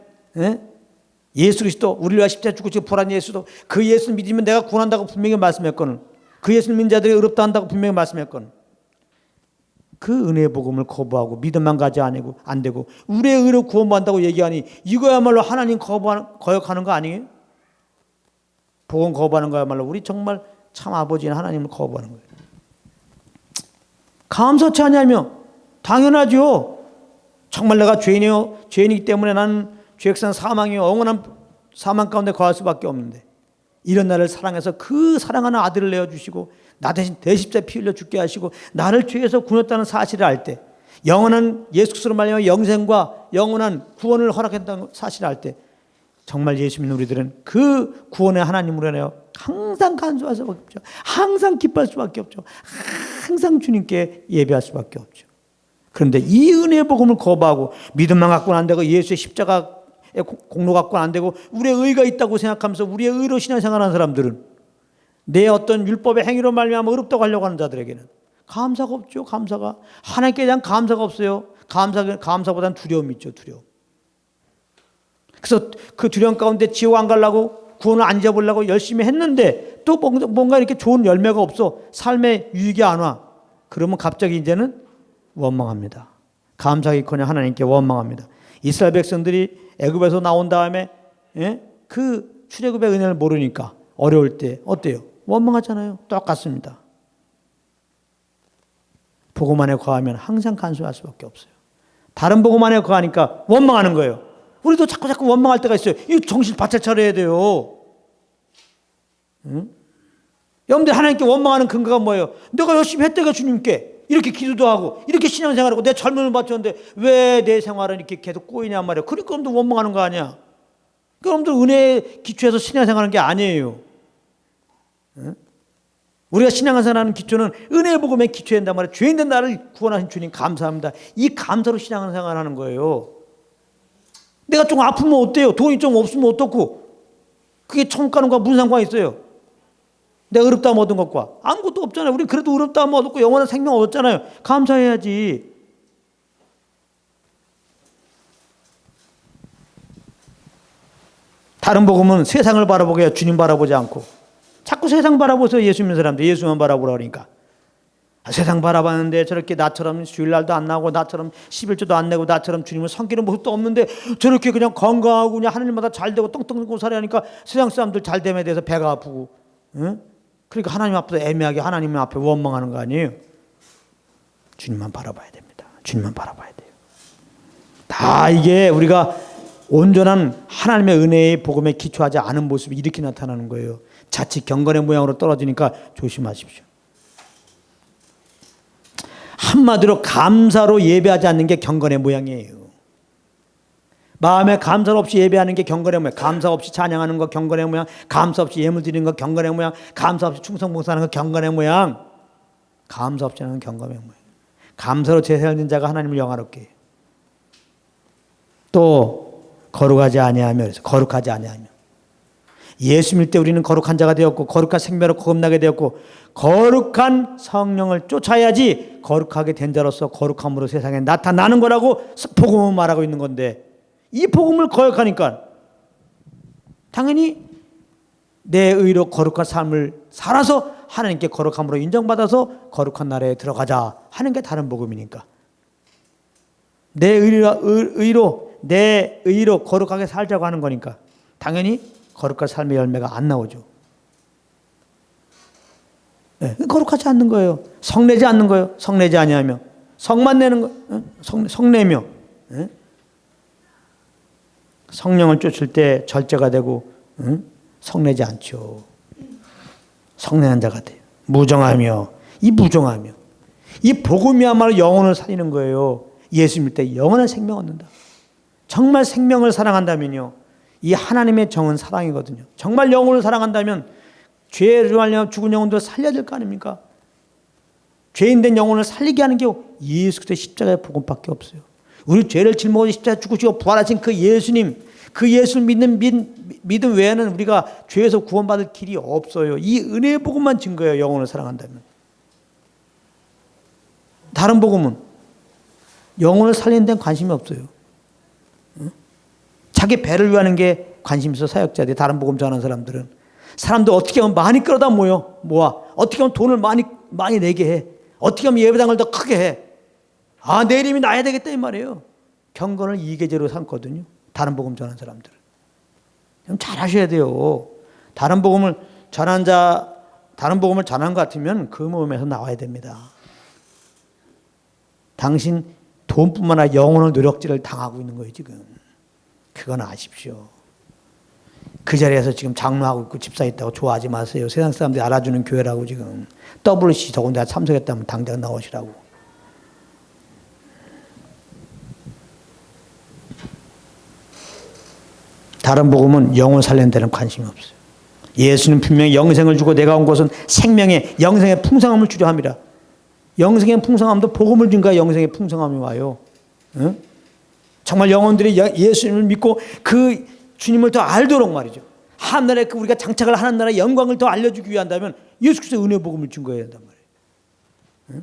예수 그리스도 우리를 위하여 십자가에 죽고 부활한 예수도 그 예수를 믿으면 내가 구원한다고 분명히 말씀했거든. 그 예수를 믿는 자들이 의롭다 한다고 분명히 말씀했거든. 그 은혜의 복음을 거부하고 믿음만 가지 안 되고 우리의 의로 구원받는다고 얘기하니 이거야말로 하나님 거역하는 거 아니에요? 복음 거부하는 거야말로 우리 정말 참 아버지인 하나님을 거부하는 거예요. 감사치 않냐며 당연하죠. 정말 내가 죄인이기 때문에 나는 죄악산 사망이요 영원한 사망 가운데 거할 수밖에 없는데 이런 나를 사랑해서 그 사랑하는 아들을 내어주시고 나 대신 대십자에 피 흘려 죽게 하시고 나를 죄에서 구원했다는 사실을 알 때 영원한 예수 그리스도로 말미암아 영생과 영원한 구원을 허락했다는 사실을 알 때 정말 예수 믿는 우리들은 그 구원의 하나님으로 인하여 항상 간수할 수밖에 없죠. 항상 기뻐할 수밖에 없죠. 항상 주님께 예배할 수밖에 없죠. 그런데 이 은혜의 복음을 거부하고 믿음만 갖고는 안 되고 예수의 십자가의 공로 갖고는 안 되고 우리의 의가 있다고 생각하면서 우리의 의로 신앙생활하는 사람들은 내 어떤 율법의 행위로 말미암아 어렵다고 하려고 하는 자들에게는 감사가 없죠. 감사가 하나님께 대한 감사가 없어요. 감사보다는 두려움이 있죠. 두려움. 그래서 그 두려움 가운데 지옥 안 가려고 구원을 안 잡으려고 열심히 했는데 또 뭔가 이렇게 좋은 열매가 없어. 삶의 유익이 안 와. 그러면 갑자기 이제는 원망합니다. 감사하기커녕 하나님께 원망합니다. 이스라엘 백성들이 애굽에서 나온 다음에 그 출애굽의 은혜를 모르니까 어려울 때 어때요? 원망하잖아요. 똑같습니다. 복음 안에 거하면 항상 간수할 수밖에 없어요. 다른 복음 안에 거하니까 원망하는 거예요. 우리도 자꾸 원망할 때가 있어요. 이거 정신 바짝 차려야 돼요. 여러분들 하나님께 원망하는 근거가 뭐예요? 내가 열심히 했다가 주님께 이렇게 기도도 하고 이렇게 신앙생활하고 내 젊음을 바쳤는데 왜 내 생활은 이렇게 계속 꼬이냐 말이에요. 그러니까 여러분들 원망하는 거 아니야. 여러분들 은혜에 기초해서 신앙생활하는 게 아니에요. 우리가 신앙생활하는 기초는 은혜의 복음에 기초해야 한단 말이에요. 죄인된 나를 구원하신 주님 감사합니다. 이 감사로 신앙생활하는 거예요. 내가 좀 아프면 어때요? 돈이 좀 없으면 어떻고? 그게 천국 가는 거와 무슨 상관이 있어요? 내가 어렵다면 얻은 것과 아무것도 없잖아요. 우리 그래도 어렵다면 얻었고 영원한 생명 얻었잖아요. 감사해야지. 다른 복음은 세상을 바라보게 해요. 주님 바라보지 않고 자꾸 세상 바라보세요. 예수 믿는 사람들 예수만 바라보라 그러니까 세상 바라봤는데 저렇게 나처럼 주일날도 안 나오고 나처럼 11조도 안 내고 나처럼 주님을 섬기는 모습도 없는데 저렇게 그냥 건강하고 그냥 하나님마다 잘 되고 똥똥 살아야 하니까 세상 사람들 잘 됨에 대해서 배가 아프고 그러니까 하나님 앞에서 애매하게 하나님 앞에 원망하는 거 아니에요. 주님만 바라봐야 됩니다. 주님만 바라봐야 돼요. 다 이게 우리가 온전한 하나님의 은혜의 복음에 기초하지 않은 모습이 이렇게 나타나는 거예요. 자칫 경건의 모양으로 떨어지니까 조심하십시오. 한마디로 감사로 예배하지 않는 게 경건의 모양이에요. 마음에 감사 없이 예배하는 게 경건의 모양, 감사 없이 찬양하는 거 경건의 모양, 감사 없이 예물 드리는 거 경건의 모양, 감사 없이 충성 봉사하는 거 경건의 모양, 감사 없이 하는 경건의 모양. 감사로 제사하는 자가 하나님을 영화롭게 해요. 또 거룩하지 아니하며, 그래서 거룩하지 아니하며, 예수 믿을 때 우리는 거룩한 자가 되었고 거룩한 생명으로 거듭나게 되었고 거룩한 성령을 쫓아야지 거룩하게 된 자로서 거룩함으로 세상에 나타나는 거라고 복음은 말하고 있는 건데, 이 복음을 거역하니까 당연히 내 의로 거룩한 삶을 살아서 하나님께 거룩함으로 인정받아서 거룩한 나라에 들어가자 하는 게 다른 복음이니까, 내 의로 내 의로 거룩하게 살자고 하는 거니까 당연히 거룩한 삶의 열매가 안 나오죠. 네, 거룩하지 않는 거예요. 성내지 않는 거예요. 성내지 아니하며, 성만 내는 거, 성내며, 네? 성령을 쫓을 때 절제가 되고, 성내지 않죠. 성내는 자가 돼요. 무정하며, 이 무정하며, 이 복음이야말로 영혼을 살리는 거예요. 예수 믿을 때 영원한 생명 얻는다. 정말 생명을 사랑한다면요, 이 하나님의 정은 사랑이거든요. 정말 영혼을 사랑한다면 죄를 말려 죽은 영혼들을 살려야 될 거 아닙니까? 죄인된 영혼을 살리게 하는 게 예수 그리스도의 십자가의 복음밖에 없어요. 우리 죄를 짊어지고 십자가에 죽으시고 부활하신 그 예수님, 그 예수를 믿는 믿음 외에는 우리가 죄에서 구원받을 길이 없어요. 이 은혜의 복음만 증거해요. 영혼을 사랑한다면. 다른 복음은 영혼을 살리는 데는 관심이 없어요. 자기 배를 위하는 게 관심 있어 사역자들, 다른 복음 전하는 사람들은. 사람들 어떻게 하면 많이 끌어다 모아. 어떻게 하면 돈을 많이 내게 해. 어떻게 하면 예배당을 더 크게 해. 아, 내 이름이 나야 되겠다 이 말이에요. 경건을 이계제로 삼거든요. 다른 복음 전하는 사람들은. 좀 잘하셔야 돼요. 다른 복음을 전하는 것 같으면 그 모임에서 나와야 됩니다. 당신 돈뿐만 아니라 영혼의 노력질을 당하고 있는 거예요 지금. 그건 아십시오. 그 자리에서 지금 장로하고 있고 집사 있다고 좋아하지 마세요. 세상 사람들이 알아주는 교회라고 지금. WC 저건 내가 참석했다면 당장 나오시라고. 다른 복음은 영혼 살리는 데는 관심이 없어요. 예수는 분명히 영생을 주고 내가 온 것은 생명의 영생의 풍성함을 주려 함이라. 영생의 풍성함도 복음을 증거해 영생의 풍성함이 와요. 응? 정말 영혼들이 예수님을 믿고 그 주님을 더 알도록 말이죠. 하늘에 우리가 장착을 하는 나라의 영광을 더 알려주기 위한다면 예수 그리스도의 은혜 복음을 증거해야 한단 말이에요.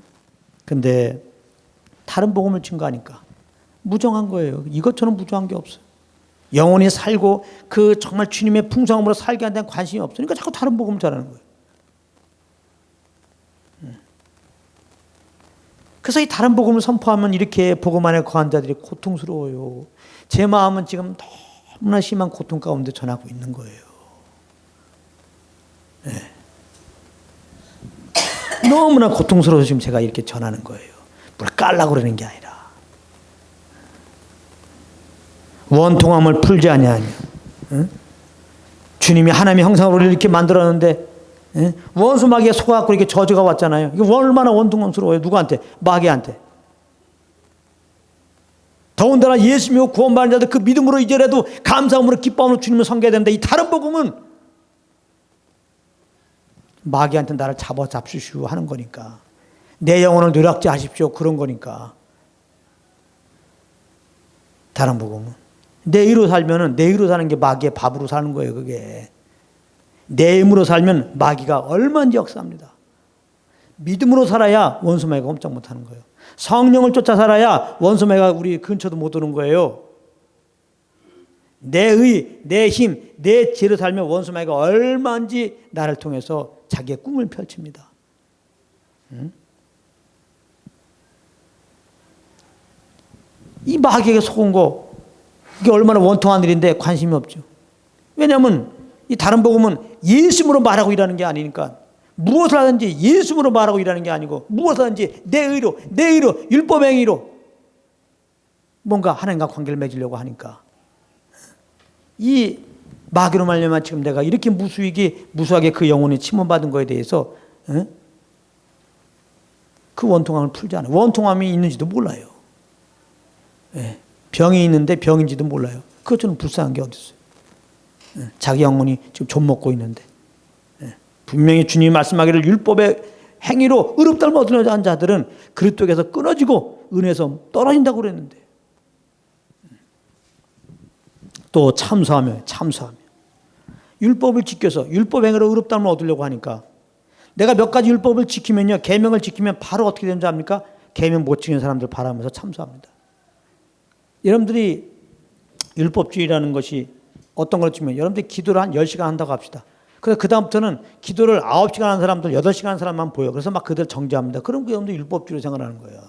그런데 다른 복음을 증거하니까 무정한 거예요. 이것처럼 무정한 게 없어요. 영혼이 살고 그 정말 주님의 풍성함으로 살게 한다는 관심이 없으니까 자꾸 다른 복음을 전하는 거예요. 그래서 이 다른 복음을 선포하면 이렇게 복음 안에 거한 자들이 고통스러워요. 제 마음은 지금 너무나 심한 고통 가운데 전하고 있는 거예요. 네. 너무나 고통스러워서 지금 제가 이렇게 전하는 거예요. 뭘 깔라고 그러는 게 아니라. 원통함을 풀지 아니하며, 응? 주님이 하나님의 형상으로 이렇게 만들었는데 원수 마귀에 속아갖고 이렇게 저주가 왔잖아요. 이게 얼마나 원통스러워요. 누구한테? 마귀한테. 더군다나 예수 믿고 구원받은 자들 그 믿음으로 이제라도 감사함으로 기뻐함으로 주님을 섬겨야 되는데, 이 다른 복음은 마귀한테 나를 잡수시오 하는 거니까, 내 영혼을 노략질 하십시오 그런 거니까. 다른 복음은 내 의로 살면은, 내 의로 사는 게 마귀의 밥으로 사는 거예요. 그게 내 힘으로 살면 마귀가 얼마든지 역사합니다. 믿음으로 살아야 원수마귀가 꼼짝 못하는 거예요. 성령을 쫓아 살아야 원수마귀가 우리 근처도 못 오는 거예요. 내 의, 내 힘, 내 지혜로 살면 원수마귀가 얼마든지 나를 통해서 자기의 꿈을 펼칩니다. 이 마귀에게 속은 거, 이게 얼마나 원통한 일인데 관심이 없죠. 왜냐하면 이 다른 복음은 예수님으로 말하고 일하는 게 아니니까, 무엇을 하든지 예수님으로 말하고 일하는 게 아니고, 무엇을 하든지 내 의로 율법의 행위로 뭔가 하나님과 관계를 맺으려고 하니까, 이 마귀로 말미암아 지금 내가 이렇게 무수하게 그 영혼이 침범받은 거에 대해서 그 원통함을 풀지 않아요. 원통함이 있는지도 몰라요. 네. 병이 있는데 병인지도 몰라요. 그것 좀 불쌍한 게 어디 있어요. 자기 영혼이 지금 좀 먹고 있는데. 분명히 주님이 말씀하기를 율법의 행위로 의롭다를 얻으려고 한 자들은 그리스도에게서 끊어지고 은혜에서 떨어진다고 그랬는데. 또 참소하며 율법을 지켜서 율법 행위로 의롭다를 얻으려고 하니까 내가 몇 가지 율법을 지키면요, 계명을 지키면 바로 어떻게 되는지 압니까? 계명 못 지키는 사람들 바라면서 참소합니다. 여러분들이 율법주의라는 것이 어떤 걸 치면 여러분들이 기도를 한 10시간 한다고 합시다. 그래서 그 다음부터는 기도를 9시간 하는 사람들, 8시간 하는 사람만 보여. 그래서 막 그들 정죄합니다. 그럼 그 여러분들 율법주의로 생각하는 거예요.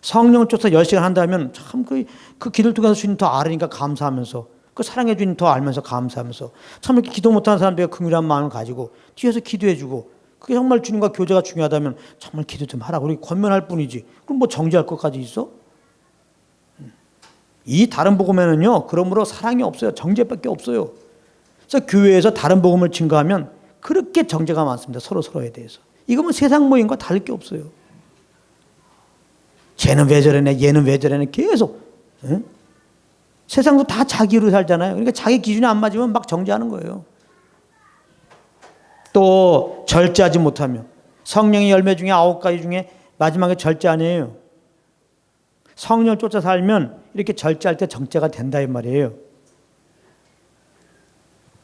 성령을 쫓아 10시간 한다면 참 그 기도를 통해서 주님 더 알으니까 감사하면서, 그 사랑해 주님 더 알면서 감사하면서, 참 이렇게 기도 못하는 사람들이 긍휼한 마음을 가지고 뒤에서 기도해주고, 그게 정말 주님과 교제가 중요하다면 정말 기도 좀 하라고 우리 권면할 뿐이지. 그럼 뭐 정죄할 것까지 있어? 이 다른 복음에는요, 그러므로 사랑이 없어요. 정죄밖에 없어요. 그래서 교회에서 다른 복음을 증거하면 그렇게 정죄가 많습니다. 서로에 대해서. 이거는 세상 모임과 다를 게 없어요. 쟤는 왜 저러네, 얘는 왜 저러네, 계속. 응? 세상도 다 자기로 살잖아요. 그러니까 자기 기준이 안 맞으면 막 정죄하는 거예요. 또 절제하지 못하며, 성령의 열매 중에 9가지 중에 마지막에 절제 아니에요. 성령을 쫓아 살면 이렇게 절제할 때 정죄가 된다 이 말이에요.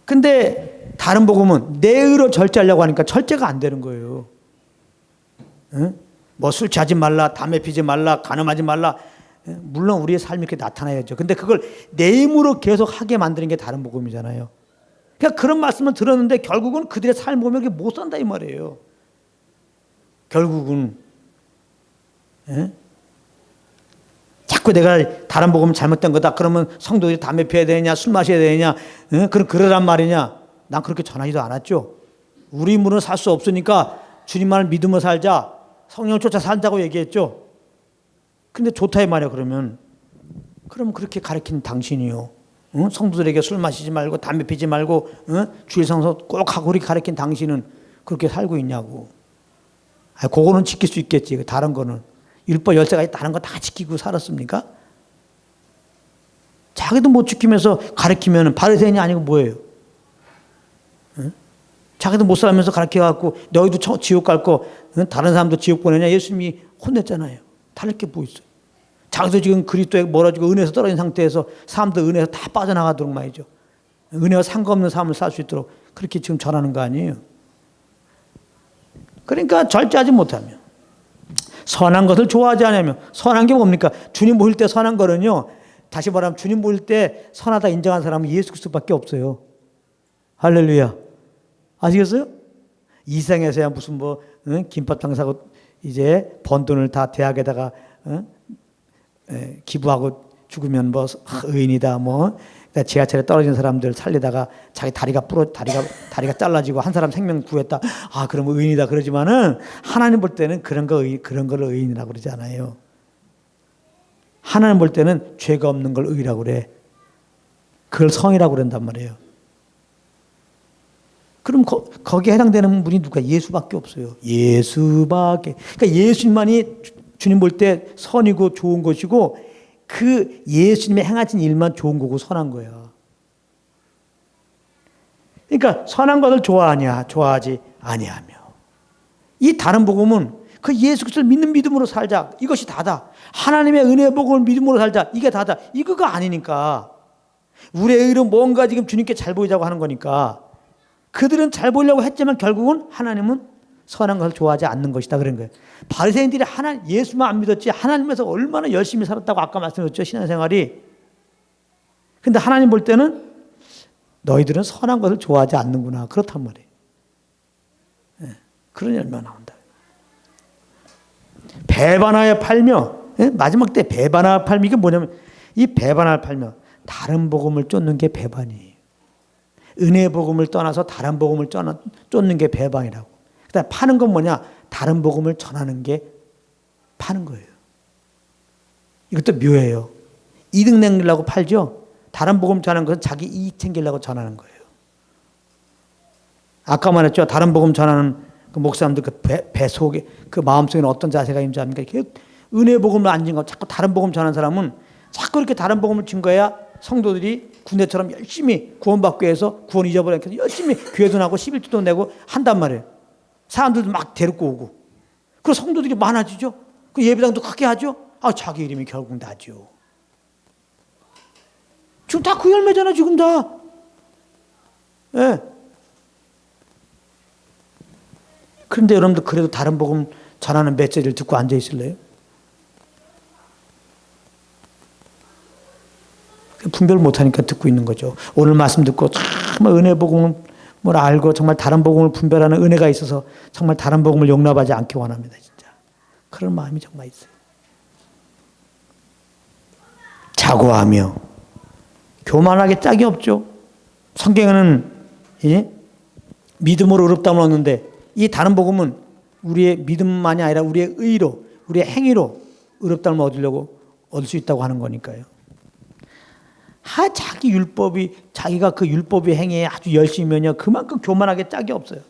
근데 다른 복음은 내 의로 절제하려고 하니까 절제가 안 되는 거예요. 응? 뭐 술 취하지 말라, 담배 피지 말라, 간음하지 말라. 물론 우리의 삶이 이렇게 나타나야죠. 근데 그걸 내 힘으로 계속 하게 만드는 게 다른 복음이잖아요. 그러니까 그런 말씀을 들었는데 결국은 그들의 삶을 보면 이렇게 못 산다 이 말이에요. 결국은. 자꾸 내가 다른 복음은 잘못된 거다. 그러면 성도들이 담배 피워야 되느냐, 술 마셔야 되느냐, 그러란 말이냐. 난 그렇게 전하지도 않았죠. 우리 힘으로는 살 수 없으니까 주님만을 믿으며 살자, 성령을 쫓아 산다고 얘기했죠. 근데 좋다 이 말이야. 그러면 그렇게 가르치는 당신이요, 성도들에게 술 마시지 말고 담배 피지 말고 주일 성서 꼭 하고 그렇게 가르친 당신은 그렇게 살고 있냐고. 그거는 지킬 수 있겠지. 다른 거는 율법 13가지 다른 거 다 지키고 살았습니까? 자기도 못 지키면서 가르치면 바리새인이 아니고 뭐예요? 자기도 못 살면서 가르쳐갖고 너희도 지옥 갈 거 다른 사람도 지옥 보내냐? 예수님이 혼냈잖아요. 다를 게 뭐 있어요? 자기도 지금 그리스도에 멀어지고 은혜에서 떨어진 상태에서 사람들 은혜에서 다 빠져나가도록 말이죠. 은혜와 상관없는 삶을 살 수 있도록 그렇게 지금 전하는 거 아니에요? 그러니까 절제하지 못하며, 선한 것을 좋아하지 않으며. 선한 게 뭡니까? 주님 보일 때 선한 거는요, 다시 말하면 주님 보일 때 선하다 인정한 사람은 예수 그리스도밖에 없어요. 할렐루야. 아시겠어요? 이 세상에서야 무슨 김밥 장사고 이제 번 돈을 다 대학에다가 기부하고 죽으면 의인이다. 지하철에 떨어진 사람들 살리다가 자기 다리가 잘라지고 한 사람 생명 구했다. 그러면 의인이다. 그러지만은 하나님 볼 때는 그런 걸 의인이라고 그러지 않아요. 하나님 볼 때는 죄가 없는 걸 의라고 그래. 그걸 성이라고 그런단 말이에요. 그럼 거기에 해당되는 분이 누가? 예수밖에 없어요. 예수밖에. 그러니까 예수님만이 주님 볼 때 선이고 좋은 것이고, 그 예수님의 행하신 일만 좋은 거고 선한 거야. 그러니까 선한 것을 좋아하냐, 좋아하지 아니하며. 이 다른 복음은 그 예수 그리스도를 믿는 믿음으로 살자, 이것이 다다. 하나님의 은혜의 복음을 믿음으로 살자, 이게 다다. 이거가 아니니까. 우리의 의로 뭔가 지금 주님께 잘 보이자고 하는 거니까. 그들은 잘 보이려고 했지만 결국은 하나님은 선한 것을 좋아하지 않는 것이다 그런 거예요. 바리새인들이 예수만 안 믿었지 하나님에서 얼마나 열심히 살았다고 아까 말씀드렸죠. 신앙생활이. 근데 하나님 볼 때는 너희들은 선한 것을 좋아하지 않는구나. 그렇단 말이에요. 그런 열매가 나온다. 배반하여 팔며, 마지막 때 배반하여 팔며, 이게 뭐냐면 이 배반하여 팔며 다른 복음을 쫓는 게 배반이에요. 은혜 복음을 떠나서 다른 복음을 쫓는 게 배반이라고. 그다음 파는 건 뭐냐? 다른 복음을 전하는 게 파는 거예요. 이것도 묘해요. 이득 내려고 팔죠. 다른 복음 전하는 것은 자기 이익 챙기려고 전하는 거예요. 아까 말했죠. 다른 복음 전하는 그 목사님들 배 속에 그 마음속에는 어떤 자세가 있는지 압니까? 은혜 복음을 안 전하고 자꾸 다른 복음 전하는 사람은 자꾸 이렇게 다른 복음을 증거해야 성도들이 군대처럼 열심히 구원받기 위해서 구원 잊어버리니까 열심히 교회도 나고 11조도 내고 한단 말이에요. 사람들도 막 데리고 오고. 그리고 성도들이 많아지죠. 그 예배당도 크게 하죠. 자기 이름이 결국 나죠. 지금 다 그 열매잖아, 지금 다. 예. 그런데 여러분들 그래도 다른 복음 전하는 메시지를 듣고 앉아 있을래요? 분별 못하니까 듣고 있는 거죠. 오늘 말씀 듣고 정말 은혜 복음을 알고 정말 다른 복음을 분별하는 은혜가 있어서 정말 다른 복음을 용납하지 않기 원합니다. 진짜 그런 마음이 정말 있어요. 자고하며 교만하게 짝이 없죠. 성경에는 믿음으로 의롭다함을 얻는데 이 다른 복음은 우리의 믿음만이 아니라 우리의 의로, 우리의 행위로 의롭다함을 얻을 수 있다고 하는 거니까요. 자기 율법이, 자기가 그 율법의 행위에 아주 열심히 하면 그만큼 교만하게 짝이 없어요.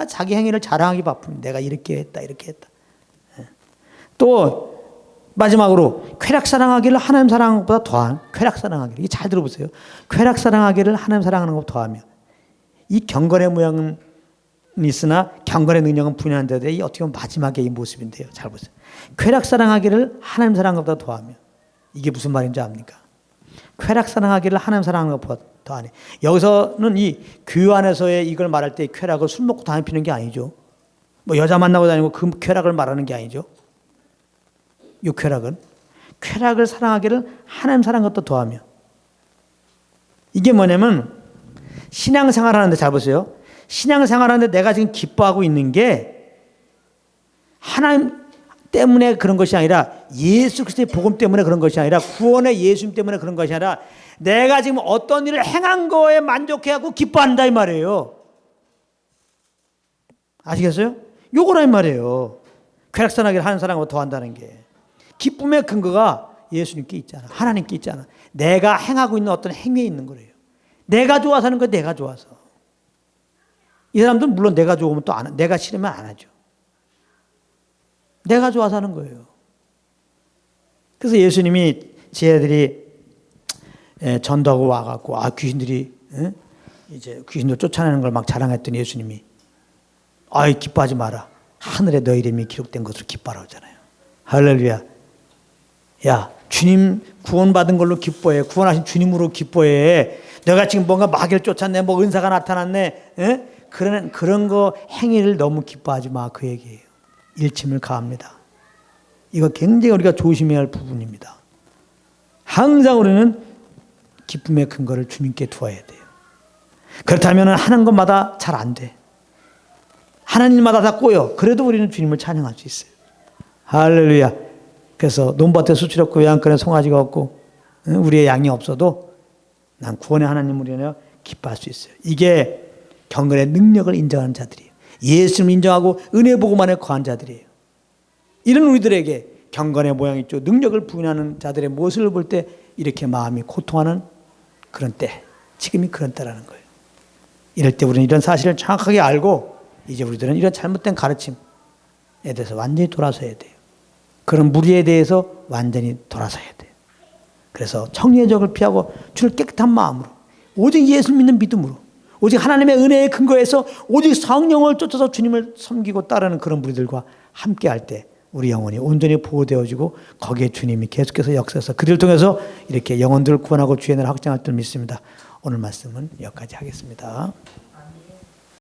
자기 행위를 자랑하기 바쁩니다. 내가 이렇게 했다, 이렇게 했다. 또 마지막으로 쾌락 사랑하기를 하나님 사랑하는 것보다 더한, 쾌락 사랑하기를, 이게 잘 들어보세요. 쾌락 사랑하기를 하나님 사랑하는 것보다 더하며, 이 경건의 모양은 있으나 경건의 능력은 분야한데 이 어떻게 보면 마지막에 이 모습인데요. 잘 보세요. 쾌락 사랑하기를 하나님 사랑하는 것보다 더하며, 이게 무슨 말인지 압니까? 쾌락 사랑하기를 하나님 사랑하는 것보다 더하니, 여기서는 이 교회 안에서의 이걸 말할 때 쾌락을 술 먹고 담배 피는 게 아니죠. 뭐 여자 만나고 다니고 그 쾌락을 말하는 게 아니죠. 이 쾌락을 사랑하기를 하나님 사랑하는 것도 더하며, 이게 뭐냐면 신앙생활 하는데, 잘 보세요. 신앙생활 하는데 내가 지금 기뻐하고 있는 게 하나님 때문에 그런 것이 아니라, 예수 그리스도의 복음 때문에 그런 것이 아니라, 구원의 예수님 때문에 그런 것이 아니라, 내가 지금 어떤 일을 행한 거에 만족해하고 기뻐한다 이 말이에요. 아시겠어요? 요거라 이 말이에요. 쾌락사랑하기를 하는 사람하고 더한다는 게, 기쁨의 근거가 예수님께 있잖아. 하나님께 있잖아. 내가 행하고 있는 어떤 행위에 있는 거래요. 내가 좋아서 하는 거예요. 내가 좋아서. 이 사람들은 물론 내가 좋으면 또 안, 내가 싫으면 안 하죠. 내가 좋아서 하는 거예요. 그래서 예수님이 쟤들이 전도하고 와갖고 귀신들이 이제 귀신들 쫓아내는 걸 막 자랑했더니 예수님이 기뻐하지 마라. 하늘에 너 이름이 기록된 것으로 기뻐하라 하잖아요. 할렐루야. 야, 주님 구원받은 걸로 기뻐해. 구원하신 주님으로 기뻐해. 내가 지금 뭔가 마귀를 쫓았네, 뭐 은사가 나타났네, 그런 거 행위를 너무 기뻐하지 마, 그 얘기예요. 일침을 가합니다. 이거 굉장히 우리가 조심해야 할 부분입니다. 항상 우리는 기쁨의 근거를 주님께 두어야 돼요. 그렇다면 하는 것마다 잘 안 돼. 하나님 일마다 다 꼬여. 그래도 우리는 주님을 찬양할 수 있어요. 할렐루야. 그래서 논밭에 수출 없고 외양간에 송아지가 없고 우리의 양이 없어도 난 구원의 하나님을 인하여 기뻐할 수 있어요. 이게 경건의 능력을 인정하는 자들이에요. 예수님을 인정하고 은혜 보고만에 거한 자들이에요. 이런 우리들에게 경건의 모양이 있죠. 능력을 부인하는 자들의 모습을 볼 때 이렇게 마음이 고통하는 그런 때, 지금이 그런 때라는 거예요. 이럴 때 우리는 이런 사실을 정확하게 알고 이제 우리들은 이런 잘못된 가르침에 대해서 완전히 돌아서야 돼요. 그런 무리에 대해서 완전히 돌아서야 돼요. 그래서 청예적을 피하고 주를 깨끗한 마음으로, 오직 예수 믿는 믿음으로, 오직 하나님의 은혜에 근거해서 오직 성령을 쫓아서 주님을 섬기고 따르는 그런 무리들과 함께 할 때 우리 영혼이 온전히 보호되어지고 거기에 주님이 계속해서 역사해서 그들을 통해서 이렇게 영혼들을 구원하고 주의 나라를 확장할 줄 믿습니다. 오늘 말씀은 여기까지 하겠습니다.